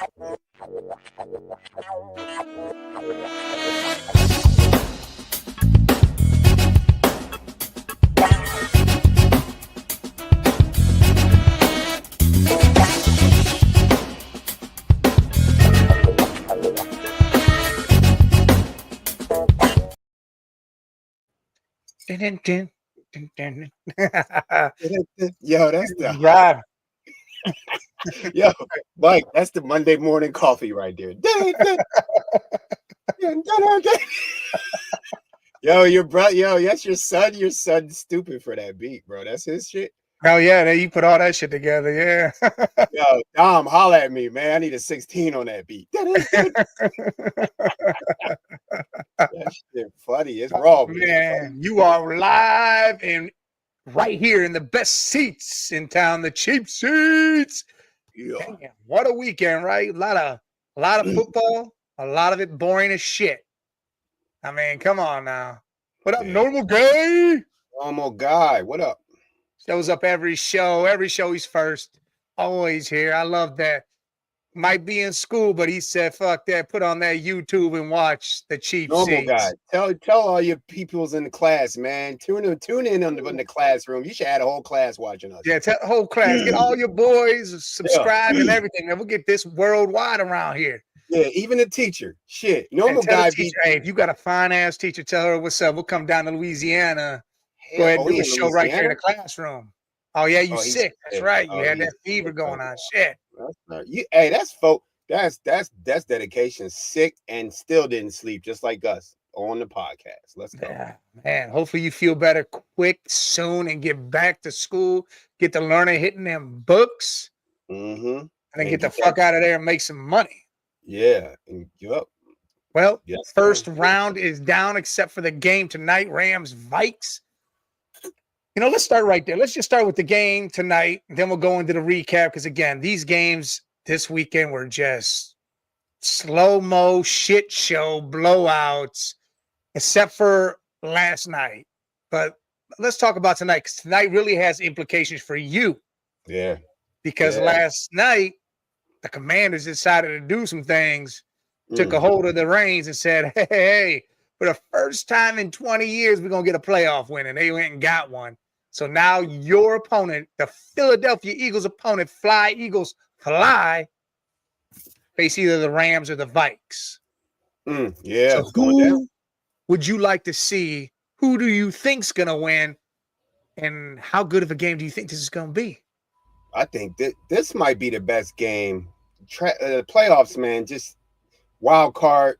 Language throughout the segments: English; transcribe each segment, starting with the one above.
Yo, that's the Yeah. yo, Mike. That's the Monday morning coffee right there. Yo, your bro, yo, that's your son. Your son's stupid for that beat, bro. That's his shit. Oh yeah, you put all that shit together, yeah. Yo, Dom, holla at me, man. I need a 16 on that beat. That shit funny. It's raw, but it's funny. Man, you are live and right here in the best seats in town, the cheap seats. Yeah. Damn, what a weekend, right? A lot of football, a lot of it boring as shit. I mean, come on now. What up, Yeah. normal guy? Normal guy. What up? Shows up every show. Every show he's first. Always here. I love that. Might be in school, but he said, fuck that. Put on that YouTube and watch the cheap Normal seats. guy. Tell all your peoples in the class, man. Tune in on the classroom. You should have a whole class watching us. Yeah, tell the whole class. Get all your boys, subscribe and everything. And we'll get this worldwide around here. Yeah, even the teacher. Shit. Normal Tell guy. the teacher, hey, if you got a fine ass teacher, tell her what's up. We'll come down to Louisiana. Go ahead and do a show right there in the classroom. Oh yeah, you sick. That's right. You had that fever going on. Shit. Hey, that's folk. That's dedication. Sick and still didn't sleep, just like us on the podcast. Let's go. Yeah, man. Hopefully you feel better quick, soon, and get back to school. Get to learning, hitting them books, and then get the fuck out of there and make some money. Yeah. Yep. Well, first round is down except for the game tonight, Rams Vikes. You know, let's start right there. Let's just start with the game tonight. Then we'll go into the recap because, again, these games this weekend were just slow-mo, shit show, blowouts, except for last night. But let's talk about tonight because tonight really has implications for you. Yeah. Because last night, the Commanders decided to do some things, took a hold of the reins and said, hey, for the first time in 20 years, we're going to get a playoff win. And they went and got one. So now your opponent, the Philadelphia Eagles opponent, Fly Eagles Fly, face either the Rams or the Vikes. Yeah. So who would you like to see? Who do you think's going to win? And how good of a game do you think this is going to be? I think that this might be the best game. Playoffs, man, just wild card.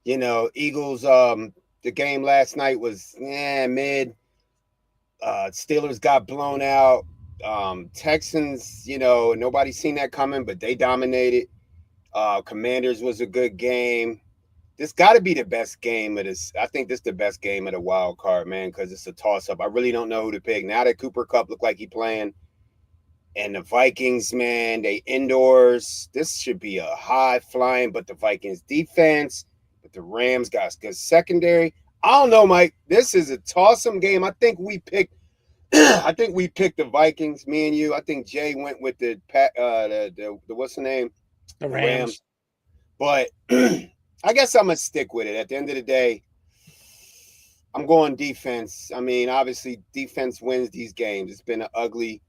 You know, Eagles, the game last night was mid. Steelers got blown out. Texans, you know, nobody seen that coming, but they dominated. Commanders was a good game. This got to be the best game of this. I think this is the best game of the wild card, man, because it's a toss-up. I really don't know who to pick. Now that Cooper Kupp look like he playing, and the Vikings, man, they indoors. This should be a high-flying, but the Vikings defense, but the Rams got good secondary. I don't know, Mike. This is a toss-up game. I think we picked the Vikings, me and you. I think Jay went with the what's the name? The Rams. But I guess I'm gonna stick with it. At the end of the day, I'm going defense. I mean, obviously, defense wins these games. It's been an ugly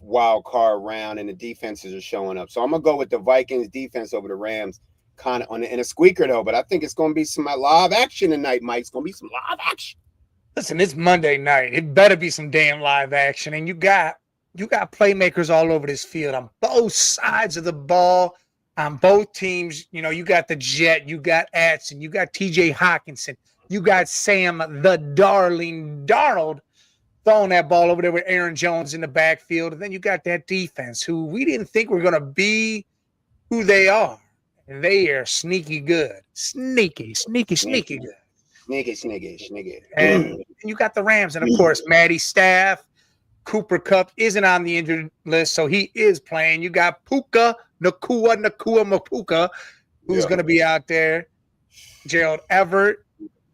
wild card round, and the defenses are showing up. So I'm gonna go with the Vikings defense over the Rams, kind of in a squeaker though. But I think it's gonna be some live action tonight, Mike. It's gonna be some live action. Listen, it's Monday night. It better be some damn live action. And you got playmakers all over this field on both sides of the ball, on both teams. You know, you got the Jet, you got Atson, you got TJ Hawkinson, you got Sam the Darling Darnold throwing that ball over there with Aaron Jones in the backfield. And then you got that defense who we didn't think were going to be who they are. And they are sneaky good. Sneaky good. Sneaky. And you got the Rams. And, of course, Matty Staff. Cooper Kupp isn't on the injured list, so he is playing. You got Puka Mapuka, who's going to be out there. Gerald Everett.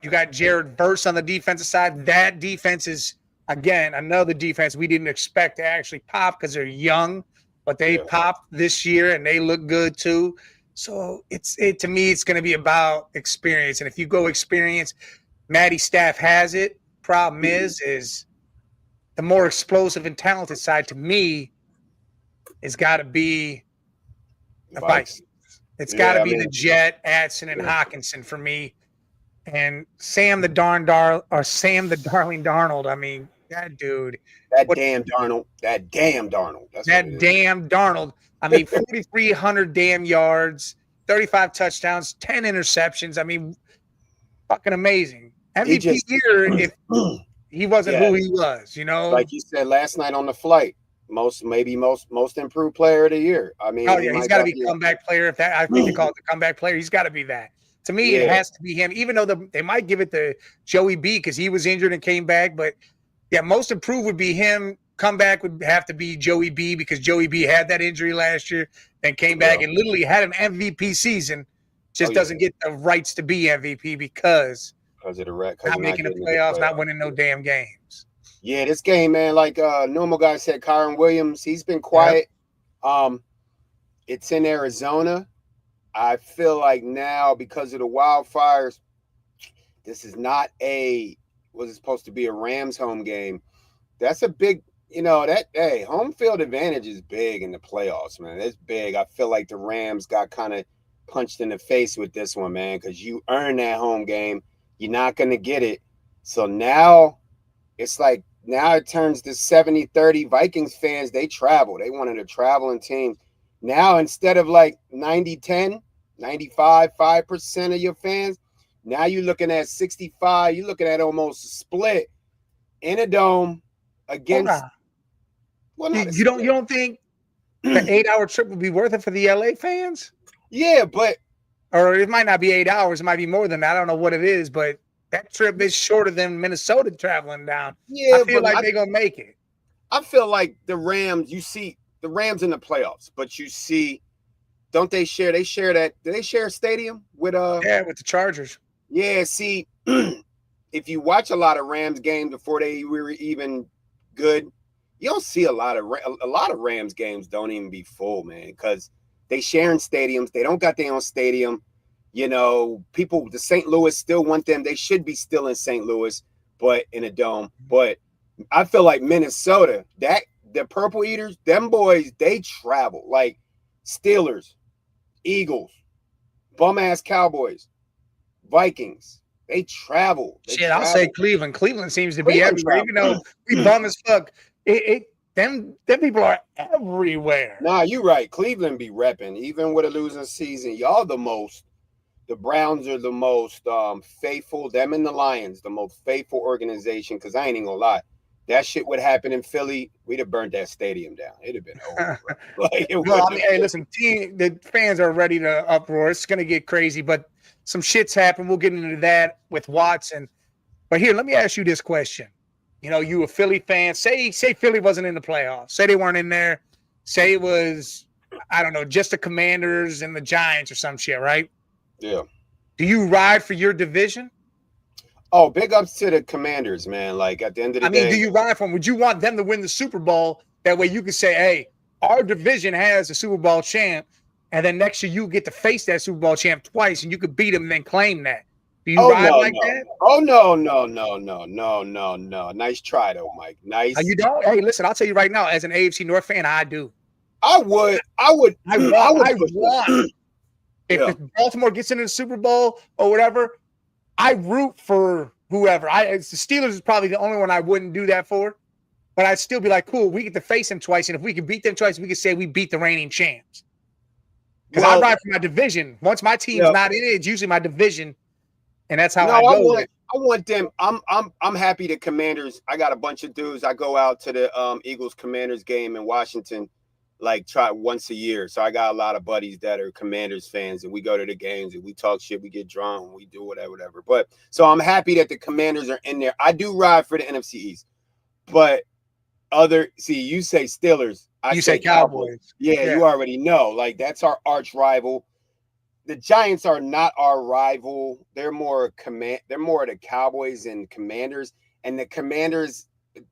You got Jared Verse on the defensive side. That defense is, again, another defense we didn't expect to actually pop because they're young. but they popped this year and they look good too. So to me, it's going to be about experience. And if you go experience, Maddie's staff has it. Problem is the more explosive and talented side to me has got to be the Vikes. Vikings. It's got to I be the mean, Jet, Adson, and Hawkinson for me. And Sam the Darling Darnold. I mean, that dude. that damn Darnold. That damn Darnold. That's what it That is. damn Darnold. I mean, 4,300 damn yards, 35 touchdowns, 10 interceptions. I mean, fucking amazing. MVP year if he wasn't who he was, you know. Like you said last night on the flight, most improved player of the year. I mean, he's got to be comeback player. If that, I think they call it the comeback player. He's got to be that. To me, it has to be him. Even though they might give it to Joey B because he was injured and came back, but yeah, most improved would be him. Comeback would have to be Joey B because Joey B had that injury last year, then came back and literally had an MVP season. Just doesn't get the rights to be MVP because of the not making the playoffs, not winning no damn games. Yeah, this game, man, like normal guy said, Kyron Williams, he's been quiet. It's in Arizona. I feel like now because of the wildfires, this is not was it supposed to be a Rams home game? That's a big, home field advantage is big in the playoffs, man. It's big. I feel like the Rams got kind of punched in the face with this one, man, because you earned that home game. You're not going to get it. So now it's like, now it turns to 70-30 Vikings fans. They travel. They wanted a traveling team. Now, instead of like 90-10, 95% of your fans, now you're looking at 65. You're looking at almost a split in a dome against. Well, you don't think the 8-hour trip would be worth it for the LA fans? Yeah, but or it might not be 8 hours. It might be more than that. I don't know what it is, but that trip is shorter than Minnesota traveling down. Yeah, I feel like they're gonna make it. I feel like the Rams. You see the Rams in the playoffs, but you see, don't they share? They share that. Do they share a stadium with with the Chargers? Yeah. See, if you watch a lot of Rams games before they were even good, you don't see a lot of Rams games. Don't even be full, man, because they sharing stadiums. They don't got their own stadium. People, the St. Louis still want them. They should be still in St. Louis, but in a dome. But I feel like Minnesota, the Purple Eaters, them boys, they travel. Like Steelers, Eagles, bum-ass Cowboys, Vikings, they travel. I'll say Cleveland. Cleveland seems to be everywhere. Even though we bum as fuck, them people are everywhere. Nah, you're right. Cleveland be repping. Even with a losing season, y'all the Browns are the most faithful. Them and the Lions, the most faithful organization. Because I ain't even gonna lie, that shit would happen in Philly. We'd have burnt that stadium down. It'd have been over. Hey, listen, the fans are ready to uproar. It's gonna get crazy, but some shit's happened. We'll get into that with Watson. But here, let me ask you this question. You a Philly fan. Say Philly wasn't in the playoffs. Say they weren't in there. Say it was, I don't know, just the Commanders and the Giants or some shit, right? Yeah. Do you ride for your division? Oh, big ups to the Commanders, man. Like at the end of the day. Do you ride for them? Would you want them to win the Super Bowl? That way you could say, hey, our division has a Super Bowl champ. And then next year you get to face that Super Bowl champ twice and you could beat them and then claim that. Do you ride like that? Oh, no. Nice try, though, Mike. Nice. You don't? Hey, listen, I'll tell you right now, as an AFC North fan, I do. I would. If Baltimore gets into the Super Bowl or whatever, I root for whoever. The Steelers is probably the only one I wouldn't do that for. But I'd still be like, cool, we get to face them twice. And if we can beat them twice, we can say we beat the reigning champs. Because I ride for my division. Once my team's not in it, it's usually my division. And that's how I go. I want them. I'm happy the Commanders. I got a bunch of dudes. I go out to the Eagles Commanders game in Washington, like try once a year. So I got a lot of buddies that are Commanders fans, and we go to the games and we talk shit. We get drunk, we do whatever. But so I'm happy that the Commanders are in there. I do ride for the NFC East, but you say Steelers. You say Cowboys. Yeah, you already know. Like that's our arch rival. The Giants are not our rival. They're more the Cowboys and Commanders. And the Commanders,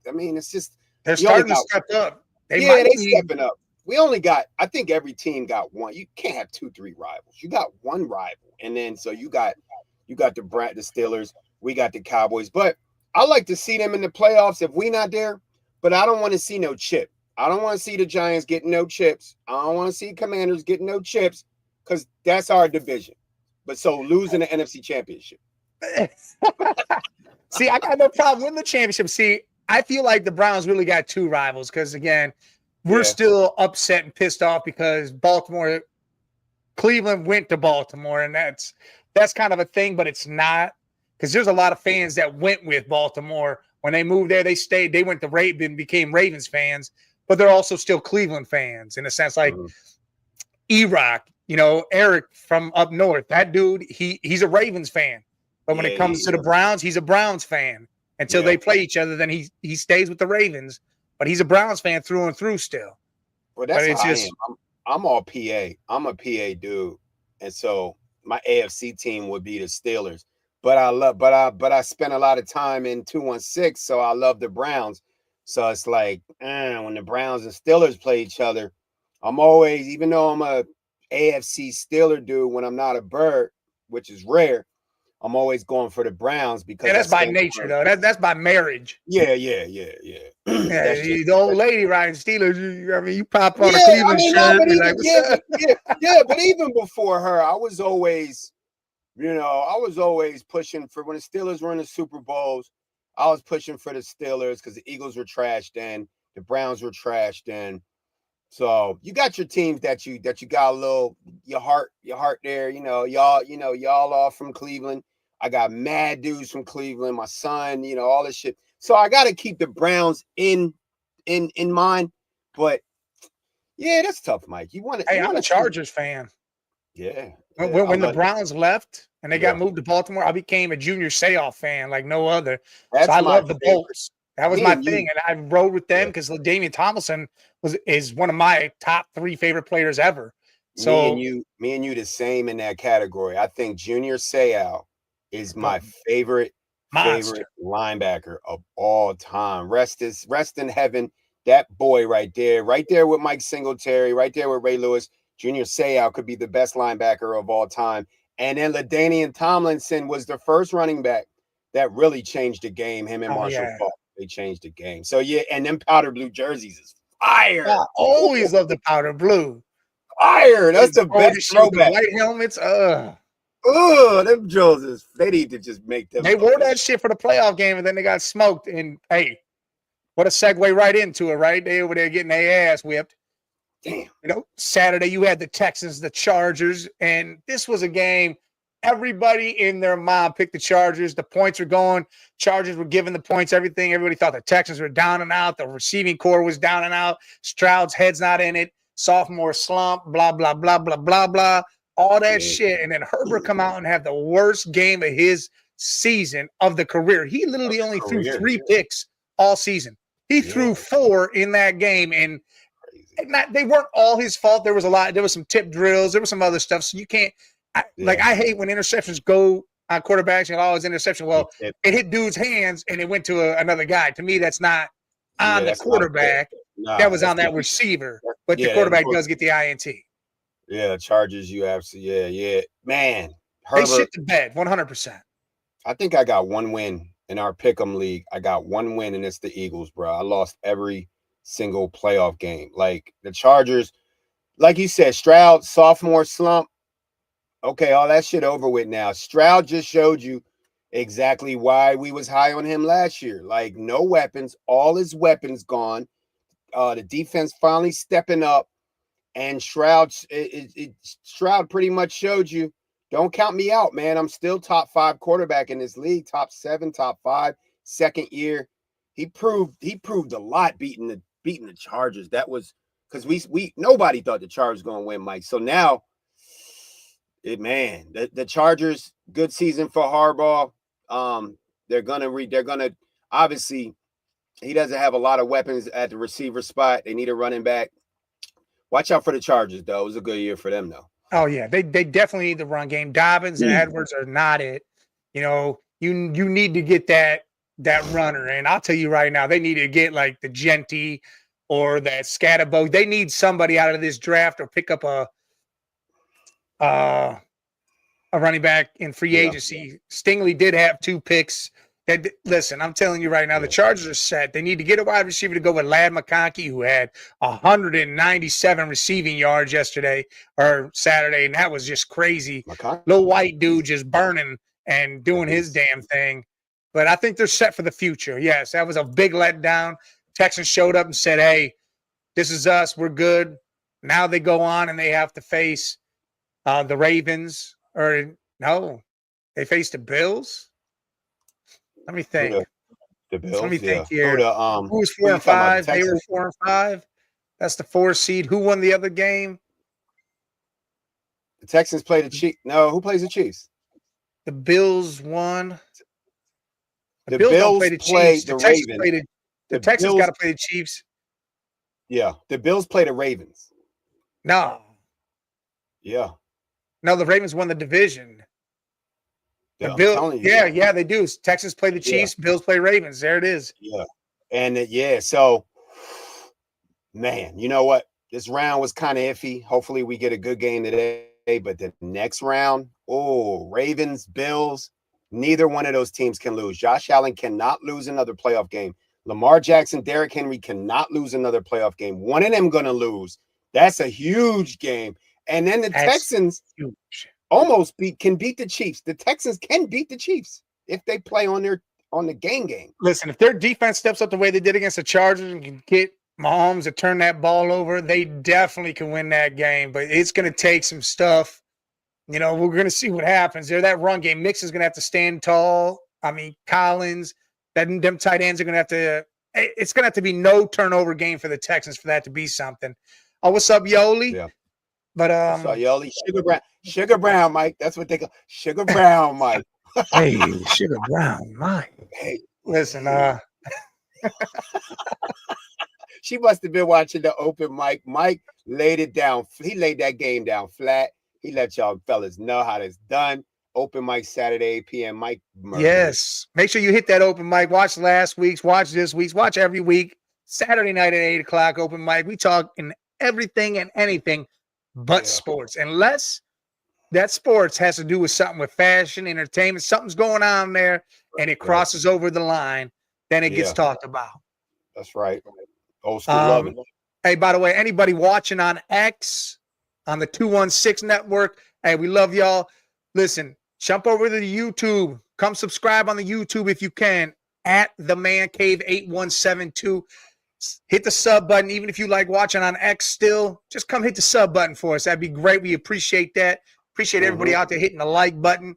I mean, it's just they're starting to step up. They stepping up. we only got, I think every team got one. You can't have 2, 3 rivals. You got one rival. And then so you got the Steelers, we got the Cowboys. But I like to see them in the playoffs if we not there, but I don't want to see no chip. I don't want to see the Giants getting no chips. I don't want to see Commanders getting no chips because that's our division. But so losing the NFC Championship. See, I got no problem winning the championship. See, I feel like the Browns really got two rivals because, again, we're still upset and pissed off because Cleveland went to Baltimore, and that's kind of a thing, but it's not because there's a lot of fans that went with Baltimore. When they moved there, they stayed. They went to Raven, became Ravens fans, but they're also still Cleveland fans in a sense. Like E-Rock, Eric from up north, that dude, he's a Ravens fan. But when it comes to the Browns, he's a Browns fan. Until they play each other, then he stays with the Ravens. But he's a Browns fan through and through still. Well, that's how I am. I'm all PA. I'm a PA dude, and so my AFC team would be the Steelers. But I spent a lot of time in 216, so I love the Browns. So it's like when the Browns and Steelers play each other, I'm always, even though I'm a AFC Steeler dude, when I'm not a bird, which is rare, I'm always going for the Browns because that's by nature, though. That's by marriage. Yeah. The old lady riding Steelers. You pop on a Cleveland shirt. But even before her, I was always pushing for when the Steelers were in the Super Bowls. I was pushing for the Steelers because the Eagles were trash then, the Browns were trash then. So you got your teams that you got a little your heart there. Y'all all from Cleveland. I got mad dudes from Cleveland, my son, all this shit. So I got to keep the Browns in mind. But yeah, that's tough, Mike. I'm a Chargers fan. Yeah. When the Browns left and they got moved to Baltimore, I became a Junior Seau fan like no other. So I love the Bolts. That was my thing, and I rode with them because Damian Tomlinson is one of my top 3 favorite players ever. So me and you, the same in that category. I think Junior Seau is my favorite linebacker of all time. Rest in heaven. That boy right there with Mike Singletary, right there with Ray Lewis. Junior Seau could be the best linebacker of all time. And then LaDainian Tomlinson was the first running back that really changed the game. Him and Marshall Faulk, they changed the game. So yeah, and them powder blue jerseys is fire. I always love the powder blue. Fire. That's the best throwback. The white helmets. Them jerseys. They need to just make them. They wore that shit for the playoff game, and then they got smoked. And hey, what a segue right into it, right? They over there getting their ass whipped. Damn. Saturday you had the Texans, the Chargers, and this was a game everybody in their mind picked the Chargers. The points were going. Chargers were giving the points, everything. Everybody thought the Texans were down and out. The receiving core was down and out. Stroud's head's not in it. Sophomore slump, blah, blah, blah, blah, blah, blah. All that shit. And then Herbert come out and have the worst game of his season of the career. He literally only threw 3 picks all season. He threw 4 in that game, and they weren't all his fault. There was some tip drills. There was some other stuff. So you can't, I hate when interceptions go on quarterbacks and always interception. Well, it hit dude's hands and it went to another guy. To me, that's not on the quarterback. That was on that receiver. But the quarterback does get the INT. Yeah, Chargers, you absolutely, yeah. Man, Herbert, they shit the bed, 100%. I think I got 1 win in our Pick'em League. I got 1 win, and it's the Eagles, bro. I lost every single playoff game. Like the Chargers, like you said, Stroud, sophomore slump. Okay, all that shit over with now. Stroud just showed you exactly why we was high on him last year. Like no weapons, all his weapons gone. The defense finally stepping up, and Stroud pretty much showed you, don't count me out, man. I'm still top 5 quarterback in this league, top 7, top 5, second year. He proved a lot beating the Chargers. That was because we nobody thought the Chargers were gonna win, Mike. So now, the Chargers, good season for Harbaugh. They're gonna obviously, he doesn't have a lot of weapons at the receiver spot. They need a running back. Watch out for the Chargers, though. It was a good year for them, though. Oh yeah, they definitely need the run game. Dobbins and Edwards are not it. You need to get that runner, and I'll tell you right now, they need to get like the Genty or that Scatterbo. They need somebody out of this draft or pick up a running back in free Yeah. agency. Stingley did have 2 picks. Listen, I'm telling you right now, the Chargers are set. They need to get a wide receiver to go with Ladd McConkey, who had 197 receiving yards yesterday or Saturday, and that was just crazy. Little white dude just burning and doing his damn thing. But I think they're set for the future. Yes, that was a big letdown. Texans showed up and said, hey, this is us. We're good. Now they go on and they have to face the Ravens. Or no, they faced the Bills. Let me think. The Bills. Let me think here. Who was 4 and 5? They were 4 and 5. That's the 4 seed. Who won the other game? The Texans played the Chiefs. No, who plays the Chiefs? The Bills won. The Bills don't play the Chiefs. The Ravens. The Texans got to play the Chiefs. Yeah, the Bills play the Ravens. No. Yeah. No, the Ravens won the division. The Bills, yeah, they do. Texans play the Chiefs, Bills play Ravens. There it is. Yeah. And so man, you know what? This round was kind of iffy. Hopefully we get a good game today, but the next round, Ravens, Bills, neither one of those teams can lose. Josh Allen cannot lose another playoff game. Lamar Jackson, Derrick Henry cannot lose another playoff game. One of them going to lose. That's a huge game. And then the Texans almost can beat the Chiefs. The Texans can beat the Chiefs if they play on the game. Listen, if their defense steps up the way they did against the Chargers and can get Mahomes to turn that ball over, they definitely can win that game. But it's going to take some stuff. You know, we're going to see what happens there. That run game, Mix is going to have to stand tall. I mean, Collins, them tight ends are going to have to – it's going to have to be no turnover game for the Texans for that to be something. Oh, what's up, Yoli? Yeah. But so Yoli, Sugar Brown, Mike. That's what they call Sugar Brown, Mike. Hey, Sugar Brown, Mike. Hey, listen. She must have been watching the open mic. Mike laid it down. He laid that game down flat. He let y'all fellas know how it's done. Open mic Saturday 8 p.m. Mike. Murray. Yes, make sure you hit that open mic. Watch last week's. Watch this week's. Watch every week. Saturday night at 8 o'clock. Open mic. We talk in everything and anything but sports, unless that sports has to do with something with fashion, entertainment, something's going on there and it crosses over the line, then it gets talked about. That's right. Old school loving. Hey, by the way, anybody watching on X, on the 216 network, hey, we love y'all. Listen, jump over to the YouTube. Come subscribe on the YouTube if you can, at the Man Cave 8172. Hit the sub button. Even if you like watching on X still, just come hit the sub button for us. That'd be great. We appreciate that. Appreciate everybody out there hitting the like button.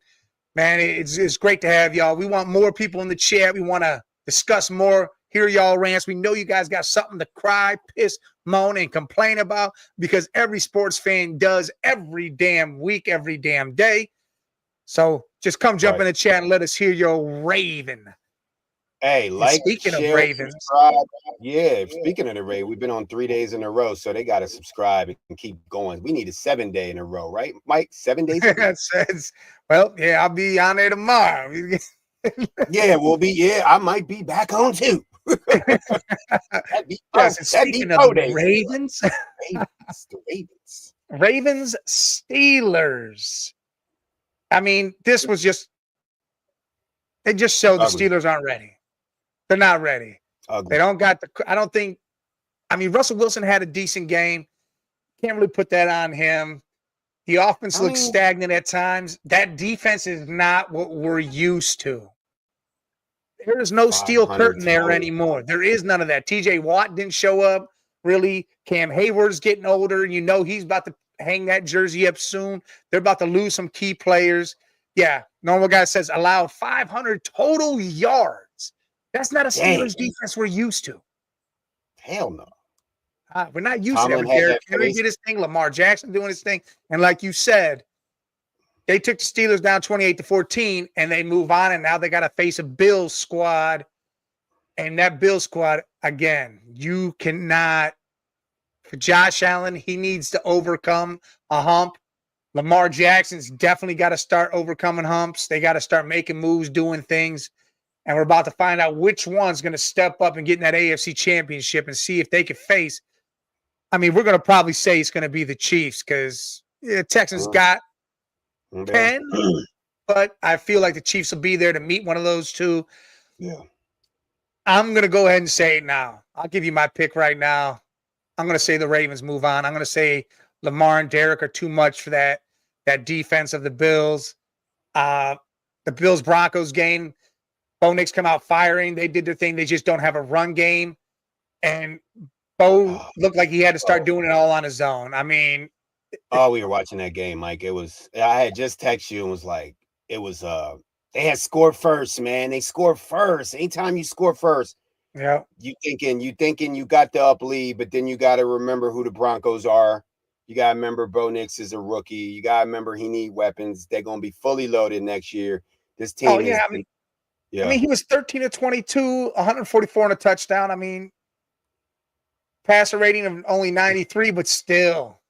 Man, it's great to have y'all. We want more people in the chat. We want to discuss more, hear y'all rants. We know you guys got something to cry, piss, moan, and complain about, because every sports fan does every damn week, every damn day. So just come jump in the chat and let us hear your raving. Hey, speaking of Ravens, speaking of the Ravens, we've been on 3 days in a row, so they got to subscribe and keep going. We need a 7 day in a row, right, Mike? 7 days. Well, I'll be on there tomorrow. We'll be. Yeah, I might be back on too. Speaking of Ravens, Ravens, Steelers. I mean, this was just. They just showed the Steelers aren't ready. They're not ready. Ugly. They don't got I don't think. I mean, Russell Wilson had a decent game. Can't really put that on him. The offense looks stagnant at times. That defense is not what we're used to. There is no steel curtain there anymore. There is none of that. TJ Watt didn't show up, really. Cam Hayward's getting older. You know he's about to hang that jersey up soon. They're about to lose some key players. Yeah, normal guy says allow 500 total yards. That's not a Steelers defense we're used to. Hell no. We're not used to that. Derrick Henry did his thing. Lamar Jackson doing his thing. And like you said, they took the Steelers down 28-14, and they move on, and now they got to face a Bills squad. And that Bills squad, again, you cannot – for Josh Allen, he needs to overcome a hump. Lamar Jackson's definitely got to start overcoming humps. They got to start making moves, doing things. and we're about to find out which one's going to step up and get in that AFC championship and see if they could face. I mean, we're going to probably say it's going to be the Chiefs because Texans got Yeah. 10, but I feel like the Chiefs will be there to meet one of those two. Yeah. I'm going to go ahead and say it now. I'll give you my pick right now. I'm going to say the Ravens move on. I'm going to say Lamar and Derek are too much for that defense of the Bills. The Bills-Broncos game, Bo Nix come out firing. They did their thing. They just don't have a run game. And Bo looked like he had to start doing it all on his own. I mean, we were watching that game, Mike. It was, I had just texted you and was like, it was, they had scored first, man. They scored first. Anytime you score first, yeah, you thinking you got the up lead, but then you got to remember who the Broncos are. You got to remember Bo Nix is a rookie. You got to remember he need weapons. They're going to be fully loaded next year. This team is. I mean, he was 13 to 22, 144 and a touchdown. I mean, passer rating of only 93, but still.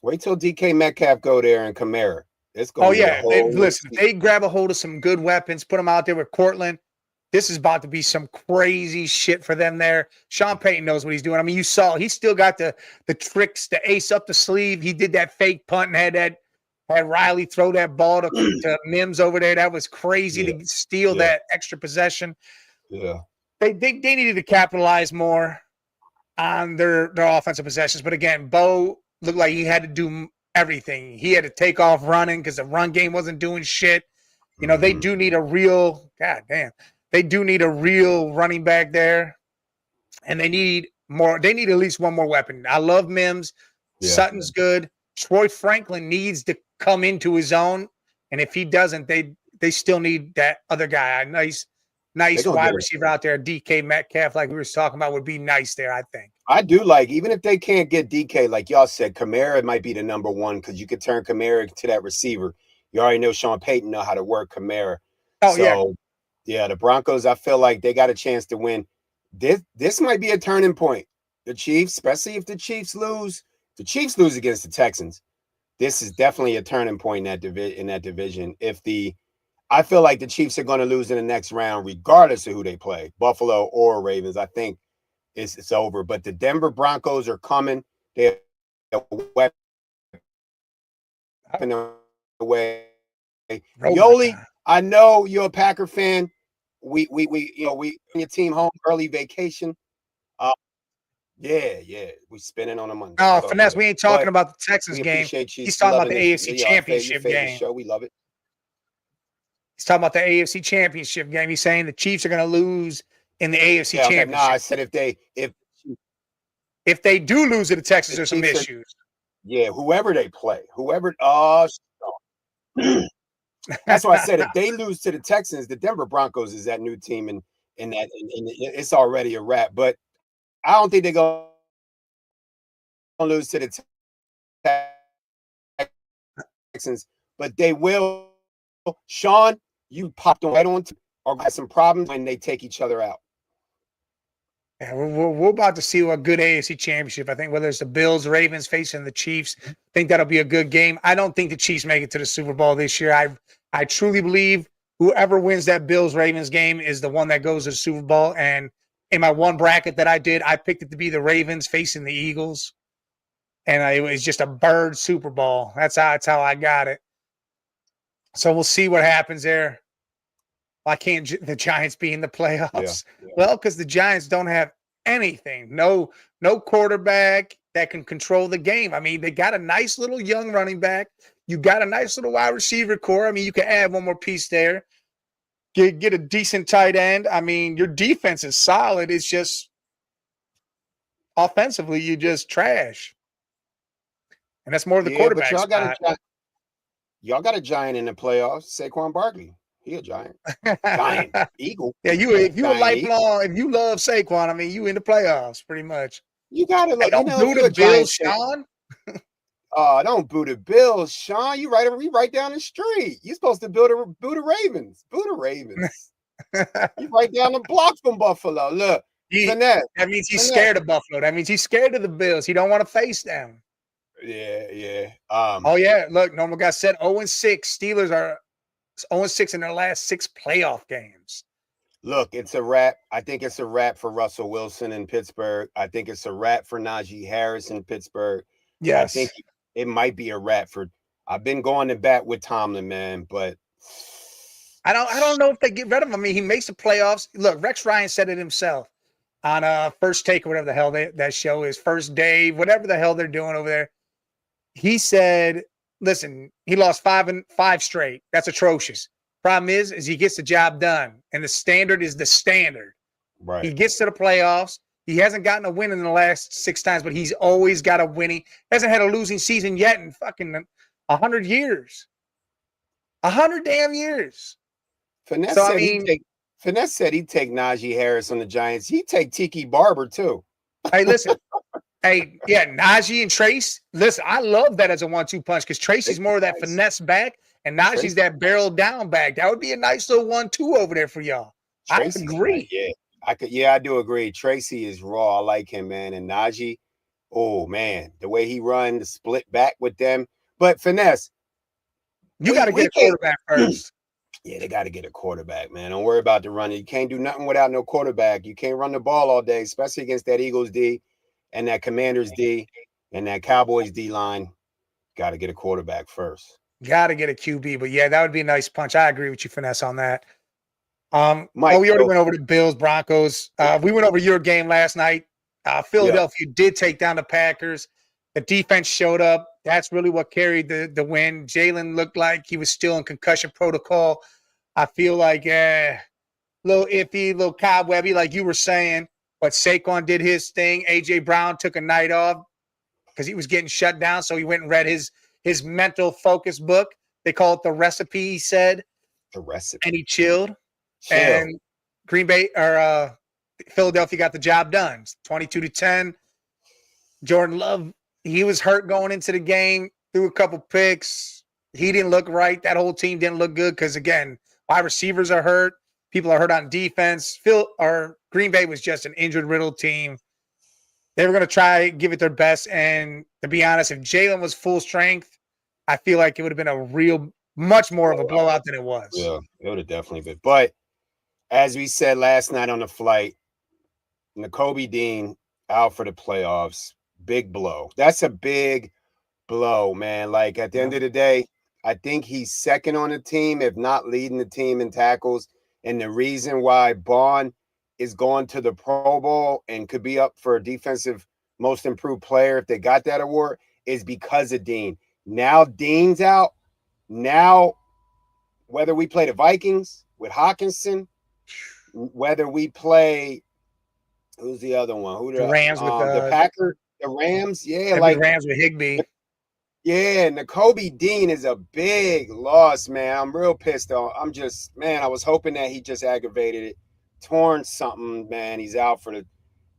Wait till DK Metcalf go there and Kamara. It's going to be a whole listen, if they grab a hold of some good weapons, put them out there with Cortland, this is about to be some crazy shit for them there. Sean Payton knows what he's doing. I mean, you saw he still got the tricks, the ace up the sleeve. He did that fake punt and had Riley throw that ball to Mims over there. That was crazy to steal that extra possession. Yeah. They needed to capitalize more on their offensive possessions. But again, Bo looked like he had to do everything. He had to take off running because the run game wasn't doing shit. You know, they do need a real, they do need a real running back there. And they need more. They need at least one more weapon. I love Mims. Yeah. Sutton's good. Troy Franklin needs to come into his own. And if he doesn't, they still need that other guy. A nice wide receiver out there. DK Metcalf, like we were talking about, would be nice there, I think. I do like, even if they can't get DK, like y'all said, Kamara might be the number one because you could turn Kamara to that receiver. You already know Sean Payton know how to work Kamara. Yeah, the Broncos, I feel like they got a chance to win. This might be a turning point. The Chiefs, especially if the Chiefs lose against the Texans. This is definitely a turning point in that division. I feel like the Chiefs are going to lose in the next round, regardless of who they play, Buffalo or Ravens. I think it's over. But the Denver Broncos are coming. They're weapon away. Yoli, I know you're a Packer fan. We your team home early vacation. We spinning on a Monday. Oh, Finesse, we ain't talking about the Texans game. He's talking about the AFC Championship game. Show. We love it. He's talking about the AFC Championship game. He's saying the Chiefs are going to lose in the AFC Championship. No, I said if they do lose to the Texans, there's some issues. Whoever they play, that's why I said if they lose to the Texans, the Denver Broncos is that new team, and it's already a wrap. But I don't think they're going to lose to the Texans, but they will. Sean, you popped on right on or got some problems when they take each other out. Yeah, we're about to see a good AFC championship. I think whether it's the Bills, Ravens facing the Chiefs, I think that'll be a good game. I don't think the Chiefs make it to the Super Bowl this year. I truly believe whoever wins that Bills-Ravens game is the one that goes to the Super Bowl. And in my one bracket that I did, I picked it to be the Ravens facing the Eagles. And it was just a bird Super Bowl. That's how I got it. So we'll see what happens there. Why can't the Giants be in the playoffs? Yeah. Well, because the Giants don't have anything. No quarterback that can control the game. I mean, they got a nice little young running back. You got a nice little wide receiver core. I mean, you can add one more piece there. Get a decent tight end. I mean, your defense is solid. It's just offensively, you just trash. And that's more of the quarterback. Y'all got a giant in the playoffs, Saquon Barkley. He a giant. Giant. Eagle. Yeah, if you a lifelong, if you love Saquon, I mean, you in the playoffs pretty much. You got to don't boo the Bills, Sean. Don't boo the Bills, Sean. You right down the street. You supposed to boo the Ravens. Boo the Ravens. You right down the block from Buffalo. Look. That means he's scared of Buffalo. That means he's scared of the Bills. He don't want to face them. Yeah. Look, Normal Guy said 0-6. Steelers are 0-6 in their last 6 playoff games. Look, it's a wrap. I think it's a wrap for Russell Wilson in Pittsburgh. I think it's a wrap for Najee Harris in Pittsburgh. I think Yes. it might be a wrap for. I've been going to bat with Tomlin, man, but I don't know if they get rid of him. I mean, he makes the playoffs. Look, Rex Ryan said it himself on First Take or whatever the hell that show is, First Day, whatever the hell they're doing over there. He said, listen, he lost 5 straight. That's atrocious. Problem is he gets the job done. And the standard is the standard. He right. gets to the playoffs. He hasn't gotten a win in the last 6 times, but he's always got a winning. Hasn't had a losing season yet in fucking 100 years. 100 damn years. Finesse So, I said he'd mean, take. Finesse said he'd take Najee Harris on the Giants. He'd take Tiki Barber too. hey, listen. Hey, yeah, Najee and Trace. Listen, I love that as a 1-2 punch because Tracy's more of that Nice. finesse back, and Najee's Tracy, that barrel down back. That would be a nice little 1-2 over there for y'all. I Tracy's agree. yeah. I do agree. Tracy is raw. I like him, man. And Najee, oh man, the way he run, the split back with them. But Finesse, You got to get we a can't. quarterback first. Yeah, they got to get a quarterback, man. Don't worry about the running. You can't do nothing without no quarterback. You can't run the ball all day, especially against that Eagles D and that Commanders D and that Cowboys D line. Got to get a quarterback first. Got to get a QB. But yeah, that would be a nice punch. I agree with you, Finesse, on that. Mike, We already went over the Bills, Broncos. We went over your game last night. yeah, Philadelphia did take down the Packers. The defense showed up. That's really what carried the win. Jalen looked like he was still in concussion protocol. I feel like a little iffy, little cobwebby, like you were saying. But Saquon did his thing. A.J. Brown took a night off because he was getting shut down. So he went and read his mental focus book. They call it The Recipe, he said. the recipe. And he chilled. Chill. And Green Bay or Philadelphia got the job done. 22-10. Jordan Love, he was hurt going into the game, threw a couple picks. He didn't look right. That whole team didn't look good because, again, wide receivers are hurt. People are hurt on defense. Green Bay was just an injured-riddled team. They were going to try give it their best. And to be honest, if Jalen was full strength, I feel like it would have been much more of a blowout than it was. Yeah, it would have definitely been. But as we said last night on the flight, Nakobe Dean out for the playoffs. Big blow. That's a big blow, man. Like at the end of the day, I think he's second on the team, if not leading the team in tackles. And the reason why Bond is going to the Pro Bowl and could be up for a defensive most improved player if they got that award is because of Dean. Now Dean's out. Now, whether we play the Vikings with Hawkinson, whether we play who's the other one? Who The Rams with the Packers, the Rams? Yeah, like the Rams with Higbee. Yeah, Nakobe Dean is a big loss, man. I'm real pissed off. I was hoping that he just aggravated it, torn something, man. He's out for the.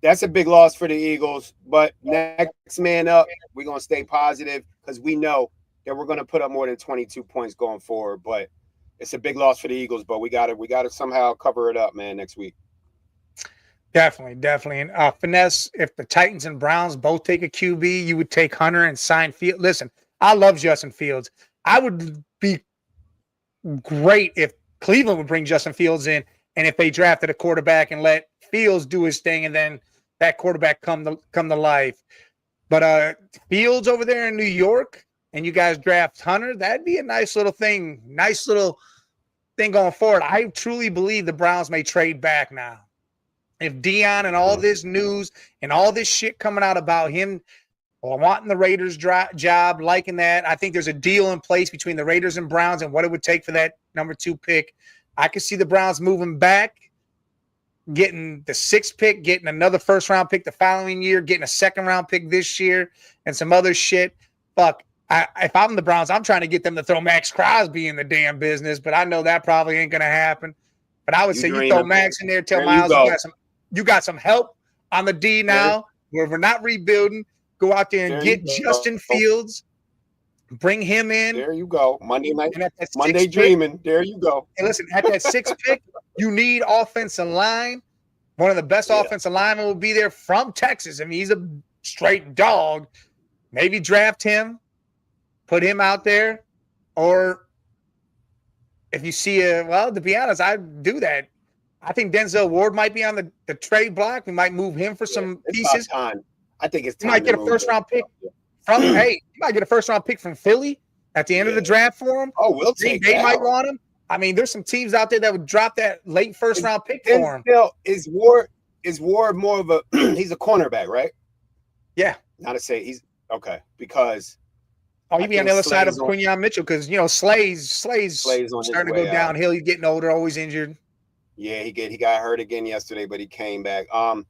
That's a big loss for the Eagles. But next man up, we're gonna stay positive because we know that we're gonna put up more than 22 points going forward. But it's a big loss for the Eagles. But we gotta somehow cover it up, man. Next week. Definitely. And Finesse, if the Titans and Browns both take a QB, you would take Hunter and sign Fields. Listen, I love Justin Fields. I would be great if Cleveland would bring Justin Fields in and if they drafted a quarterback and let Fields do his thing and then that quarterback come to life. But Fields over there in New York and you guys draft Hunter, that'd be a nice little thing. Nice little thing going forward. I truly believe the Browns may trade back now. If Dion and all this news and all this shit coming out about him wanting the Raiders job, liking that, I think there's a deal in place between the Raiders and Browns and what it would take for that number 2 pick. I could see the Browns moving back, getting the 6th pick, getting another first-round pick the following year, getting a second-round pick this year, and some other shit. Fuck, if I'm the Browns, I'm trying to get them to throw Max Crosby in the damn business, but I know that probably ain't going to happen. But I would say you throw Max in there, tell Miles you got some help on the D now, where we're not rebuilding. Go out there and get Justin Fields, bring him in. There you go. Monday dreaming. There you go. And listen, at that 6th pick, you need offensive line. One of the best offensive linemen will be there from Texas. I mean, he's a straight dog. Maybe draft him, put him out there, or if you see to be honest, I'd do that. I think Denzel Ward might be on the trade block. We might move him for some it's pieces. about time. I think it's You time might to get a move first it. round pick from you might get a first round pick from Philly at the end of the draft for him. Oh, we'll Green take Bay that. might want him. I mean, there's some teams out there that would drop that late first round pick for him. Is Ward more of a he's a cornerback, right? Yeah. Not to say he's okay because he'd be on the other side of Quinyon Mitchell because Slay's starting to go downhill. He's getting older, always injured. Yeah, he got hurt again yesterday, but he came back. I'm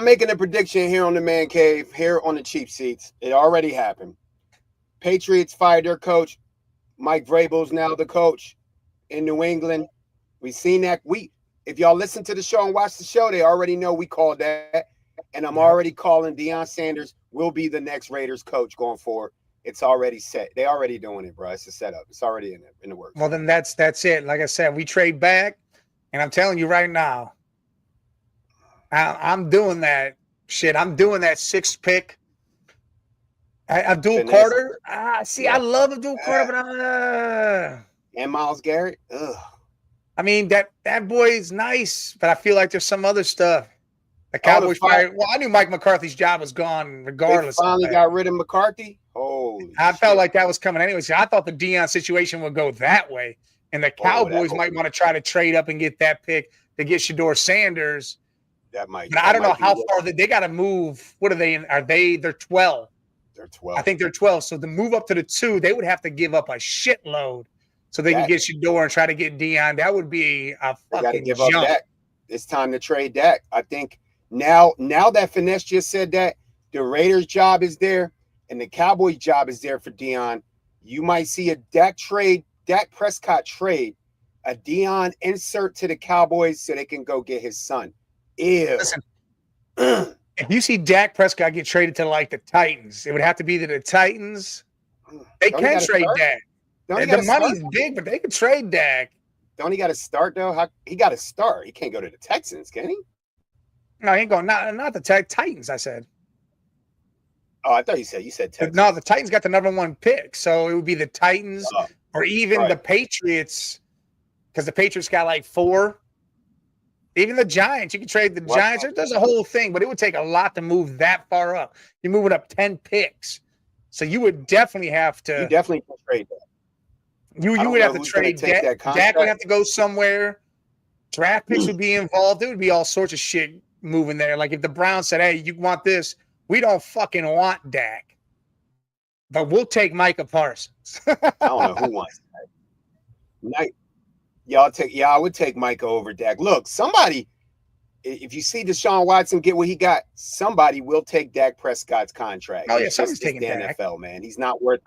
making a prediction here on the Man Cave, here on the cheap seats. It already happened. Patriots fired their coach. Mike Vrabel's now the coach in New England. We've seen that. If y'all listen to the show and watch the show, they already know we called that. And I'm already calling Deion Sanders will be the next Raiders coach going forward. It's already set. They already doing it, bro. It's a setup. It's already in the works. Well, then that's it. Like I said, we trade back, and I'm telling you right now, I'm doing that shit. I'm doing that 6th pick. Abdul Carter. I love Abdul Carter, but and Myles Garrett. Ugh. I mean that boy is nice, but I feel like there's some other stuff. The Cowboys fired. Well, I knew Mike McCarthy's job was gone regardless. They finally got rid of McCarthy. Holy I felt like that was coming anyway. So I thought the Deion situation would go that way, and the Cowboys might want to try to trade up and get that pick to get Shedeur Sanders. That might. But I don't know how far they got to move. What are they in? They're 12. They're 12. I think they're 12. So to move up to the 2, they would have to give up a shitload so they can get Shedeur and try to get Deion. That would be a fucking give jump. Up Dak. It's time to trade Dak. I think now that Finesse just said that, the Raiders' job is there and the Cowboys' job is there for Deion. You might see a Dak Prescott trade, a Deion insert to the Cowboys so they can go get his son. Ew. Listen, if you see Dak Prescott get traded to like the Titans, it would have to be to the Titans. They can trade Dak. The money's big, but they could trade Dak. Don't he got to start though? He got to start. He can't go to the Texans, can he? No, he ain't going. Not the Titans. I said. Oh, I thought you said Texans. No, the Titans got the #1 pick, so it would be the Titans or even the Patriots, because the Patriots got like 4. Even the Giants, you can trade the Giants. There's a whole thing, but it would take a lot to move that far up. You're moving up 10 picks, so you would definitely have to. You definitely can trade that. You would have to trade Dak. Dak would have to go somewhere. Draft picks would be involved. There would be all sorts of shit moving there. Like if the Browns said, "Hey, you want this? We don't fucking want Dak, but we'll take Micah Parsons." I don't know who wants that. I would take Micah over Dak. Look, somebody, if you see Deshaun Watson get what he got, somebody will take Dak Prescott's contract. Oh yeah, somebody's taking Dak. NFL, man. He's not worth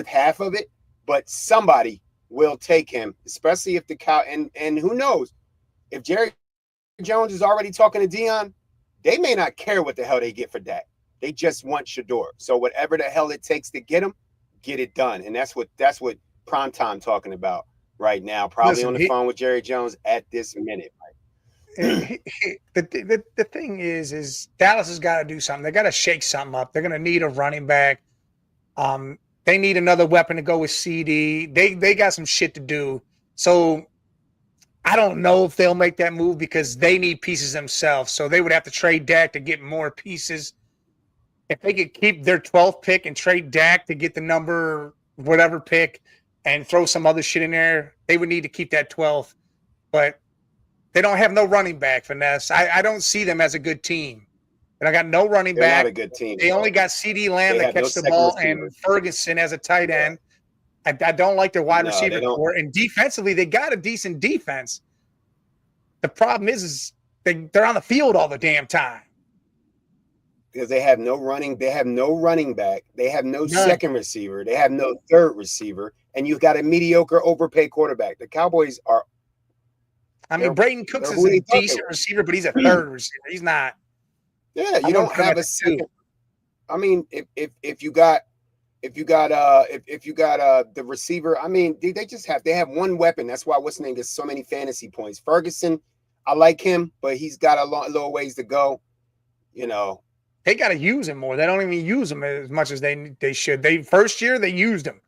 half of it, but somebody will take him, especially if the cow and who knows if Jerry Jones is already talking to Deion, they may not care what the hell they get for Dak. They just want Shedeur. So whatever the hell it takes to get him, get it done. And that's what Primetime talking about right now. Probably on the phone with Jerry Jones at this minute. The thing is Dallas has got to do something. They got to shake something up. They're going to need a running back. They need another weapon to go with CD. They got some shit to do. So I don't know if they'll make that move because they need pieces themselves. So they would have to trade Dak to get more pieces. If they could keep their 12th pick and trade Dak to get the number whatever pick and throw some other shit in there, they would need to keep that 12th. But they don't have no running back, Finesse. I don't see them as a good team. And I got no running back. They're not a good team. They only got CD Lamb that catch the ball and Ferguson as a tight end. I don't like their wide receiver core. And defensively, they got a decent defense. The problem is they're on the field all the damn time. Because they have no running back. They have no second receiver. They have no third receiver. And you've got a mediocre, overpaid quarterback. The Cowboys are. I mean, Brayden Cooks is a decent receiver, but he's a third receiver. He's not. Yeah, you don't have a second. I mean, if you got the receiver, I mean, they have one weapon. That's why what's his name gets so many fantasy points. Ferguson, I like him, but he's got a little ways to go. You know, they got to use him more. They don't even use him as much as they should. First year they used him.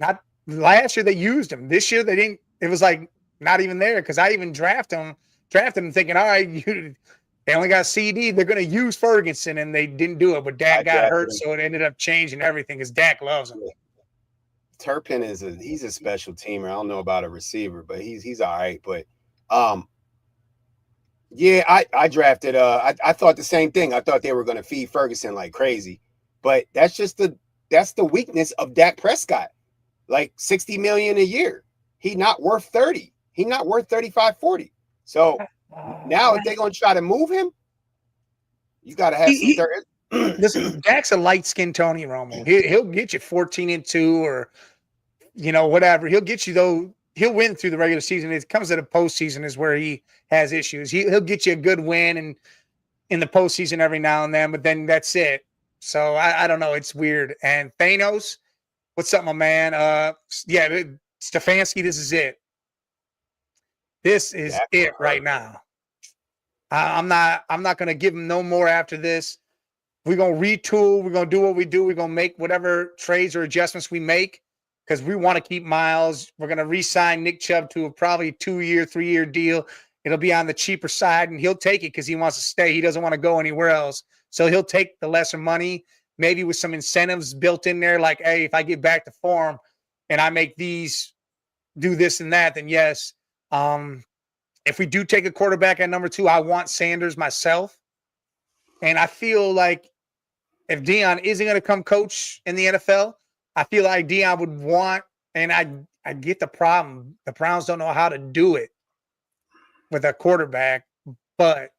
Not last year they used him. This year they didn't. It was like not even there because I even drafted him thinking, all right, they only got CD. They're going to use Ferguson, and they didn't do it. But Dak got hurt, so it ended up changing everything because Dak loves him. Turpin he's a special teamer. I don't know about a receiver, but he's all right. But yeah, I drafted. I thought the same thing. I thought they were going to feed Ferguson like crazy, but that's the weakness of Dak Prescott. Like 60 million a year. He not worth 30. He not worth 35, 40. So now if they're going to try to move him, you got to have some. Listen, Dak's a light-skinned Tony Romo. He'll get you 14-2 or whatever. He'll get you though. He'll win through the regular season. It comes to the postseason is where he has issues. He'll get you a good win and in the postseason every now and then, but then that's it. So I don't know. It's weird. And Thanos, what's up, my man? Yeah, Stefanski, this is it. This is it right now. I'm not going to give him no more after this. We're going to retool. We're going to do what we do. We're going to make whatever trades or adjustments we make because we want to keep Miles. We're going to re-sign Nick Chubb to a probably 2-year, 3-year deal. It'll be on the cheaper side, and he'll take it because he wants to stay. He doesn't want to go anywhere else. So he'll take the lesser money, maybe with some incentives built in there, like, hey, if I get back to form and I make these, do this and that, then yes. If we do take a quarterback at number 2, I want Sanders myself. And I feel like if Deion isn't going to come coach in the NFL, I feel like Deion would want, and I get the problem. The Browns don't know how to do it with a quarterback, but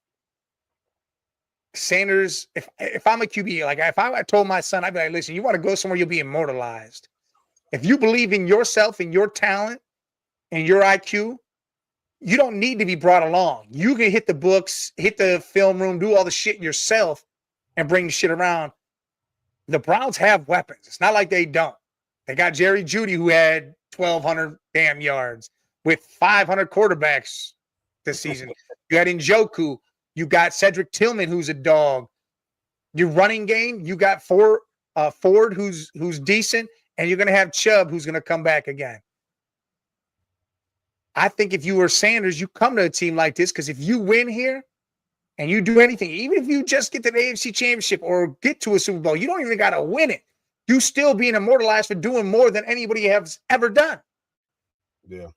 Sanders, if I'm a QB, like if I told my son, I'd be like, listen, you want to go somewhere, you'll be immortalized. If you believe in yourself and your talent and your IQ, you don't need to be brought along. You can hit the books, hit the film room, do all the shit yourself and bring the shit around. The Browns have weapons. It's not like they don't. They got Jerry Jeudy, who had 1,200 damn yards with 500 quarterbacks this season. You had Njoku. You got Cedric Tillman, who's a dog. Your running game, you got Ford, who's decent, and you're going to have Chubb, who's going to come back again. I think if you were Sanders, you come to a team like this because if you win here and you do anything, even if you just get to the AFC Championship or get to a Super Bowl, you don't even got to win it. You still being immortalized for doing more than anybody has ever done. Yeah.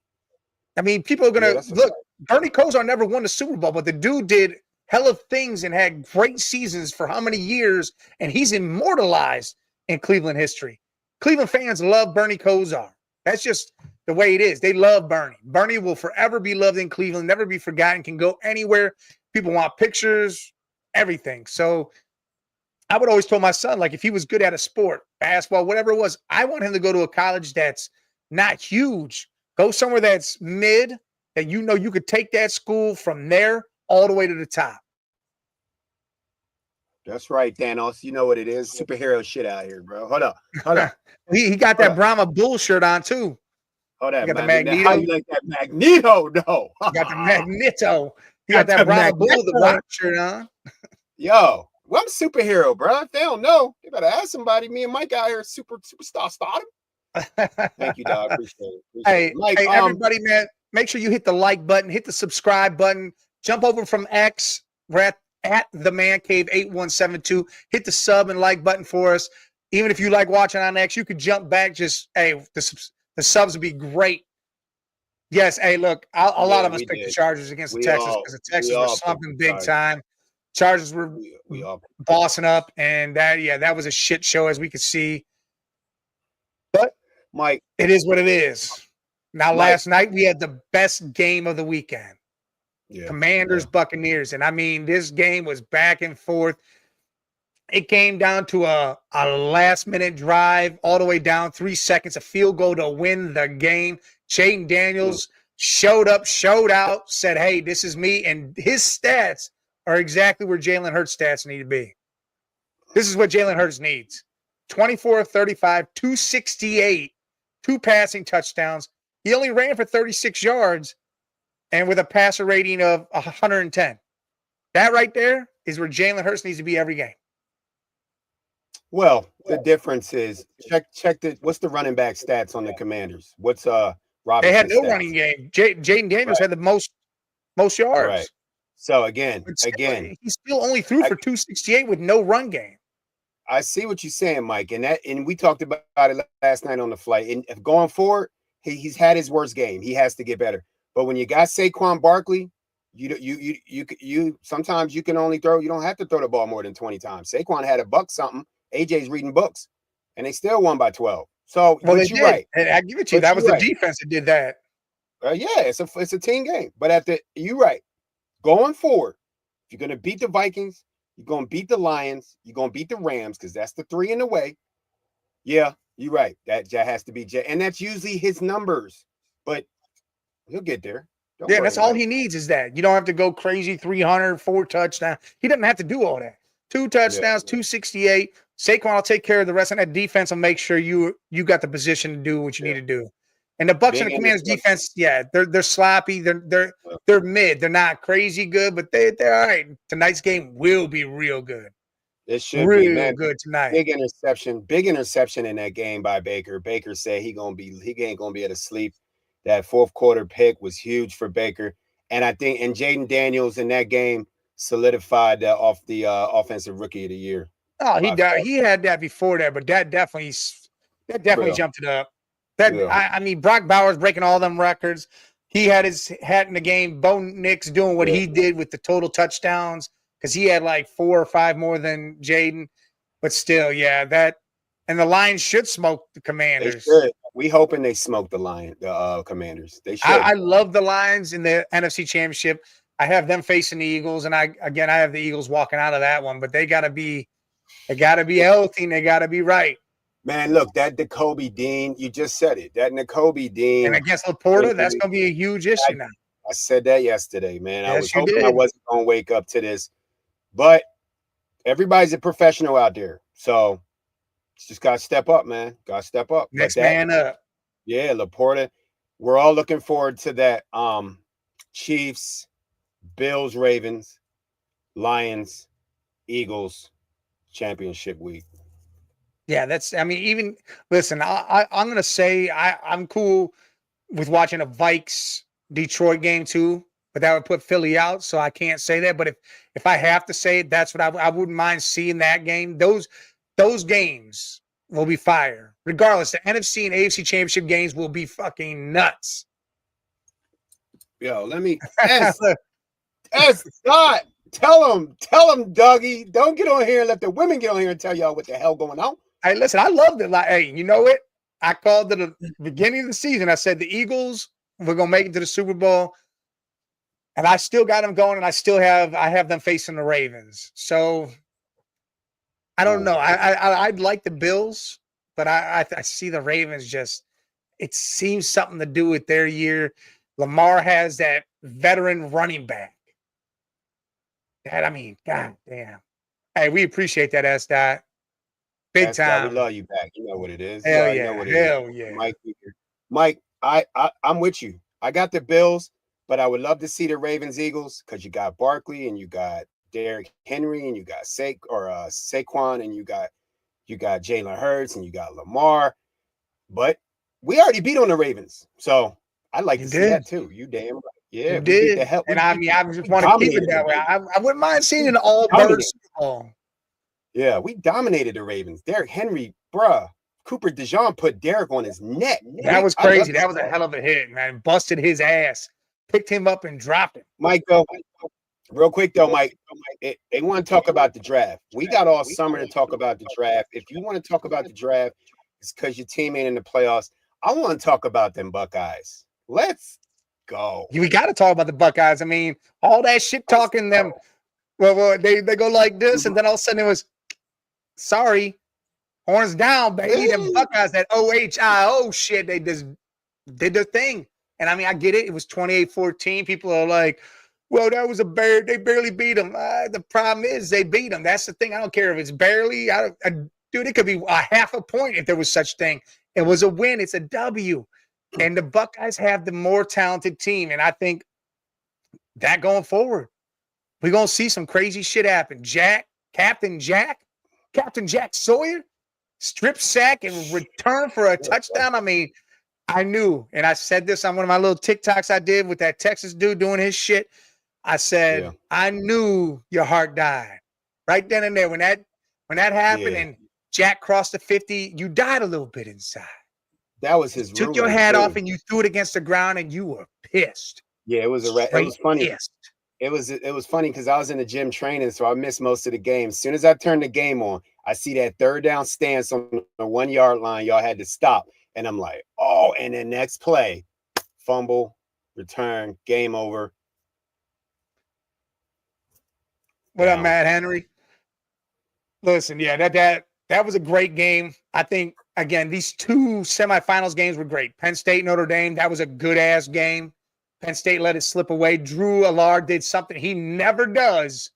I mean, people are going to look. Bernie Kosar never won the Super Bowl, but the dude did hell of things and had great seasons for how many years, and he's immortalized in Cleveland history. Cleveland fans love Bernie Kosar. That's just the way it is. They love Bernie. Bernie will forever be loved in Cleveland, never be forgotten, can go anywhere. People want pictures, everything. So I would always tell my son, like, if he was good at a sport, basketball, whatever it was, I want him to go to a college that's not huge. Go somewhere that's mid, that you know you could take that school from there all the way to the top. That's right, Thanos. You know what it is. Superhero shit out here, bro. Hold up. he got that Brahma bull shirt on, too. Hold on, got man. the Magneto. How you like that Magneto? No. Got the Magneto. He got that Brahma bull, the white shirt on. Yo, well, I'm a superhero, bro. If they don't know, they better ask somebody. Me and Mike out here, superstar stardom. Thank you, dog. Appreciate it. Mike, hey, everybody, man, make sure you hit the like button, hit the subscribe button, jump over from X. We're at the Man Cave 8172. Hit the sub and like button for us. Even if you like watching on X, you could jump back. Just the subs would be great. Yes, hey, look, a lot of us picked the Chargers against the Texans because the Texans were slumping big time. Chargers were bossing up, and that was a shit show, as we could see. But Mike, it is what it is. Now, last night we had the best game of the weekend. Commanders, Buccaneers. And I mean, this game was back and forth. It came down to a last-minute drive, all the way down 3 seconds, a field goal to win the game. Jaden Daniels showed up, showed out, said, hey, this is me. And his stats are exactly where Jalen Hurts' stats need to be. This is what Jalen Hurts needs. 24 of 35, 268, 2 passing touchdowns. He only ran for 36 yards and with a passer rating of 110. That right there is where Jalen Hurts needs to be every game. Well, the difference is check what's the running back stats on the Commanders? What's They had Robinson no running stats. game. Jaden Daniels Right. had the most Right. yards. So again, But still, he still only threw for 268 with no run game. I see what you're saying, Mike, and we talked about it last night on the flight. And if going forward, he's had his worst game. He has to get better. But when you got Saquon Barkley, you sometimes you can only throw. You don't have to throw the ball more than 20 times. Saquon had a buck something. AJ's reading books, and they still won by 12. So, Well, they but you're did. right. And I give it to you. But That was you're the right. defense that did that. Yeah, it's a team game. But you're right. Going forward, if you're gonna beat the Vikings, you're gonna beat the Lions, you're gonna beat the Rams because that's the three in the way. Yeah, you're right. That has to be Jay, and that's usually his numbers. But he'll get there. Don't Yeah, and worry, that's all Mike. he needs is that. You don't have to go crazy 300, 4 touchdowns. He doesn't have to do all that. 2 touchdowns, 268. Saquon will take care of the rest, and that defense will make sure you got the position to do what you need to do. And the Bucks and Big the Commanders interception. defense, yeah, they're sloppy. They're mid. They're not crazy good, but they're all right. Tonight's game will be real good. It should be, Real man. good tonight. Big interception in that game by Baker. Baker said he ain't gonna be able to sleep. That fourth quarter pick was huge for Baker, and I think Jaden Daniels in that game solidified the offensive rookie of the year. Oh, he had that before that, but that definitely jumped it up. I mean, Brock Bowers breaking all them records. He had his hat in the game. Bo Nix doing what he did with the total touchdowns because he had like 4 or 5 more than Jaden. But still, yeah, that and the Lions should smoke the Commanders. They should. We hoping they smoke the Commanders. They should. I love the Lions in the NFC Championship. I have them facing the Eagles, and I have the Eagles walking out of that one. But they got to be healthy, and they got to be right. Man, look, that N'Kobe Dean, you just said it. That N'Kobe Dean. And against Laporta, that's going to be a huge issue now. I said that yesterday, man. Yes, I was hoping I wasn't going to wake up to this. But everybody's a professional out there. So just got to step up, man. Got to step up. Next man up. Yeah, Laporta. We're all looking forward to that. Chiefs, Bills, Ravens, Lions, Eagles championship week. Yeah, even listen, I'm gonna say I'm cool with watching a Vikes Detroit game too, but that would put Philly out, so I can't say that. But if I have to say it, that's what I wouldn't mind seeing that game. Those games will be fire. Regardless, the NFC and AFC championship games will be fucking nuts. Yo, let me Scott. Tell him, Dougie. Don't get on here and let the women get on here and tell y'all what the hell going on. Hey, listen, I loved it. Like, hey, you know what? I called it at the beginning of the season. I said the Eagles were gonna make it to the Super Bowl, and I still got them going, and I have them facing the Ravens. So I don't know. I'd like the Bills, but I see the Ravens just. It seems something to do with their year. Lamar has that veteran running back. God damn. Hey, we appreciate that, S-Dot. Big time. We love you back. You know what it is. Hell yeah. Mike, I'm with you. I got the Bills, but I would love to see the Ravens Eagles because you got Barkley and you got Derrick Henry and you got Saquon and you got Jalen Hurts and you got Lamar. But we already beat on the Ravens. So I'd like to see that too. You damn right. Yeah, you did. I just want to keep it that way. I wouldn't mind seeing an all-bird Super Bowl. Yeah, we dominated the Ravens. Derrick Henry, bruh. Cooper DeJean put Derrick on his neck. That was crazy. That was a hell of a hit, man. Busted his ass. Picked him up and dropped him. Mike, though, real quick, though, Mike, they want to talk about the draft. We got all summer to talk about the draft. If you want to talk about the draft, it's because your team ain't in the playoffs. I want to talk about them Buckeyes. Let's go. We got to talk about the Buckeyes. I mean, all that shit talking them. Well, they go like this, and then all of a sudden it was, sorry, horns down, baby. Them Buckeyes, that OHIO shit, they just did their thing. And I mean, I get it. It was 28-14. People are like, well, that was they barely beat them. The problem is they beat them. That's the thing. I don't care if it's barely. Dude, it could be a half a point if there was such thing. It was a win. It's a W. And the Buckeyes have the more talented team. And I think that going forward, we're going to see some crazy shit happen. Captain Jack Sawyer, strip sack and return for a touchdown. I mean, I knew, and I said this on one of my little TikToks I did with that Texas dude doing his shit. I Yeah. said, I knew your heart died right then and there when that happened Yeah. and Jack crossed the 50. You died a little bit inside. That was You his took your ruling hat off too. and you threw it against the ground and you were pissed, Yeah, it straight was funny. pissed. It was funny because I was in the gym training, so I missed most of the game. As soon as I turned the game on, I see that third down stance on the 1 yard line. Y'all had to stop, and I'm like, oh, and then next play, fumble, return, game over, What up, down. Matt Henry? Listen, yeah, that was a great game. I think again, these two semifinals games were great. Penn State, Notre Dame, that was a good ass game. Penn State let it slip away. Drew Allard did something he never does.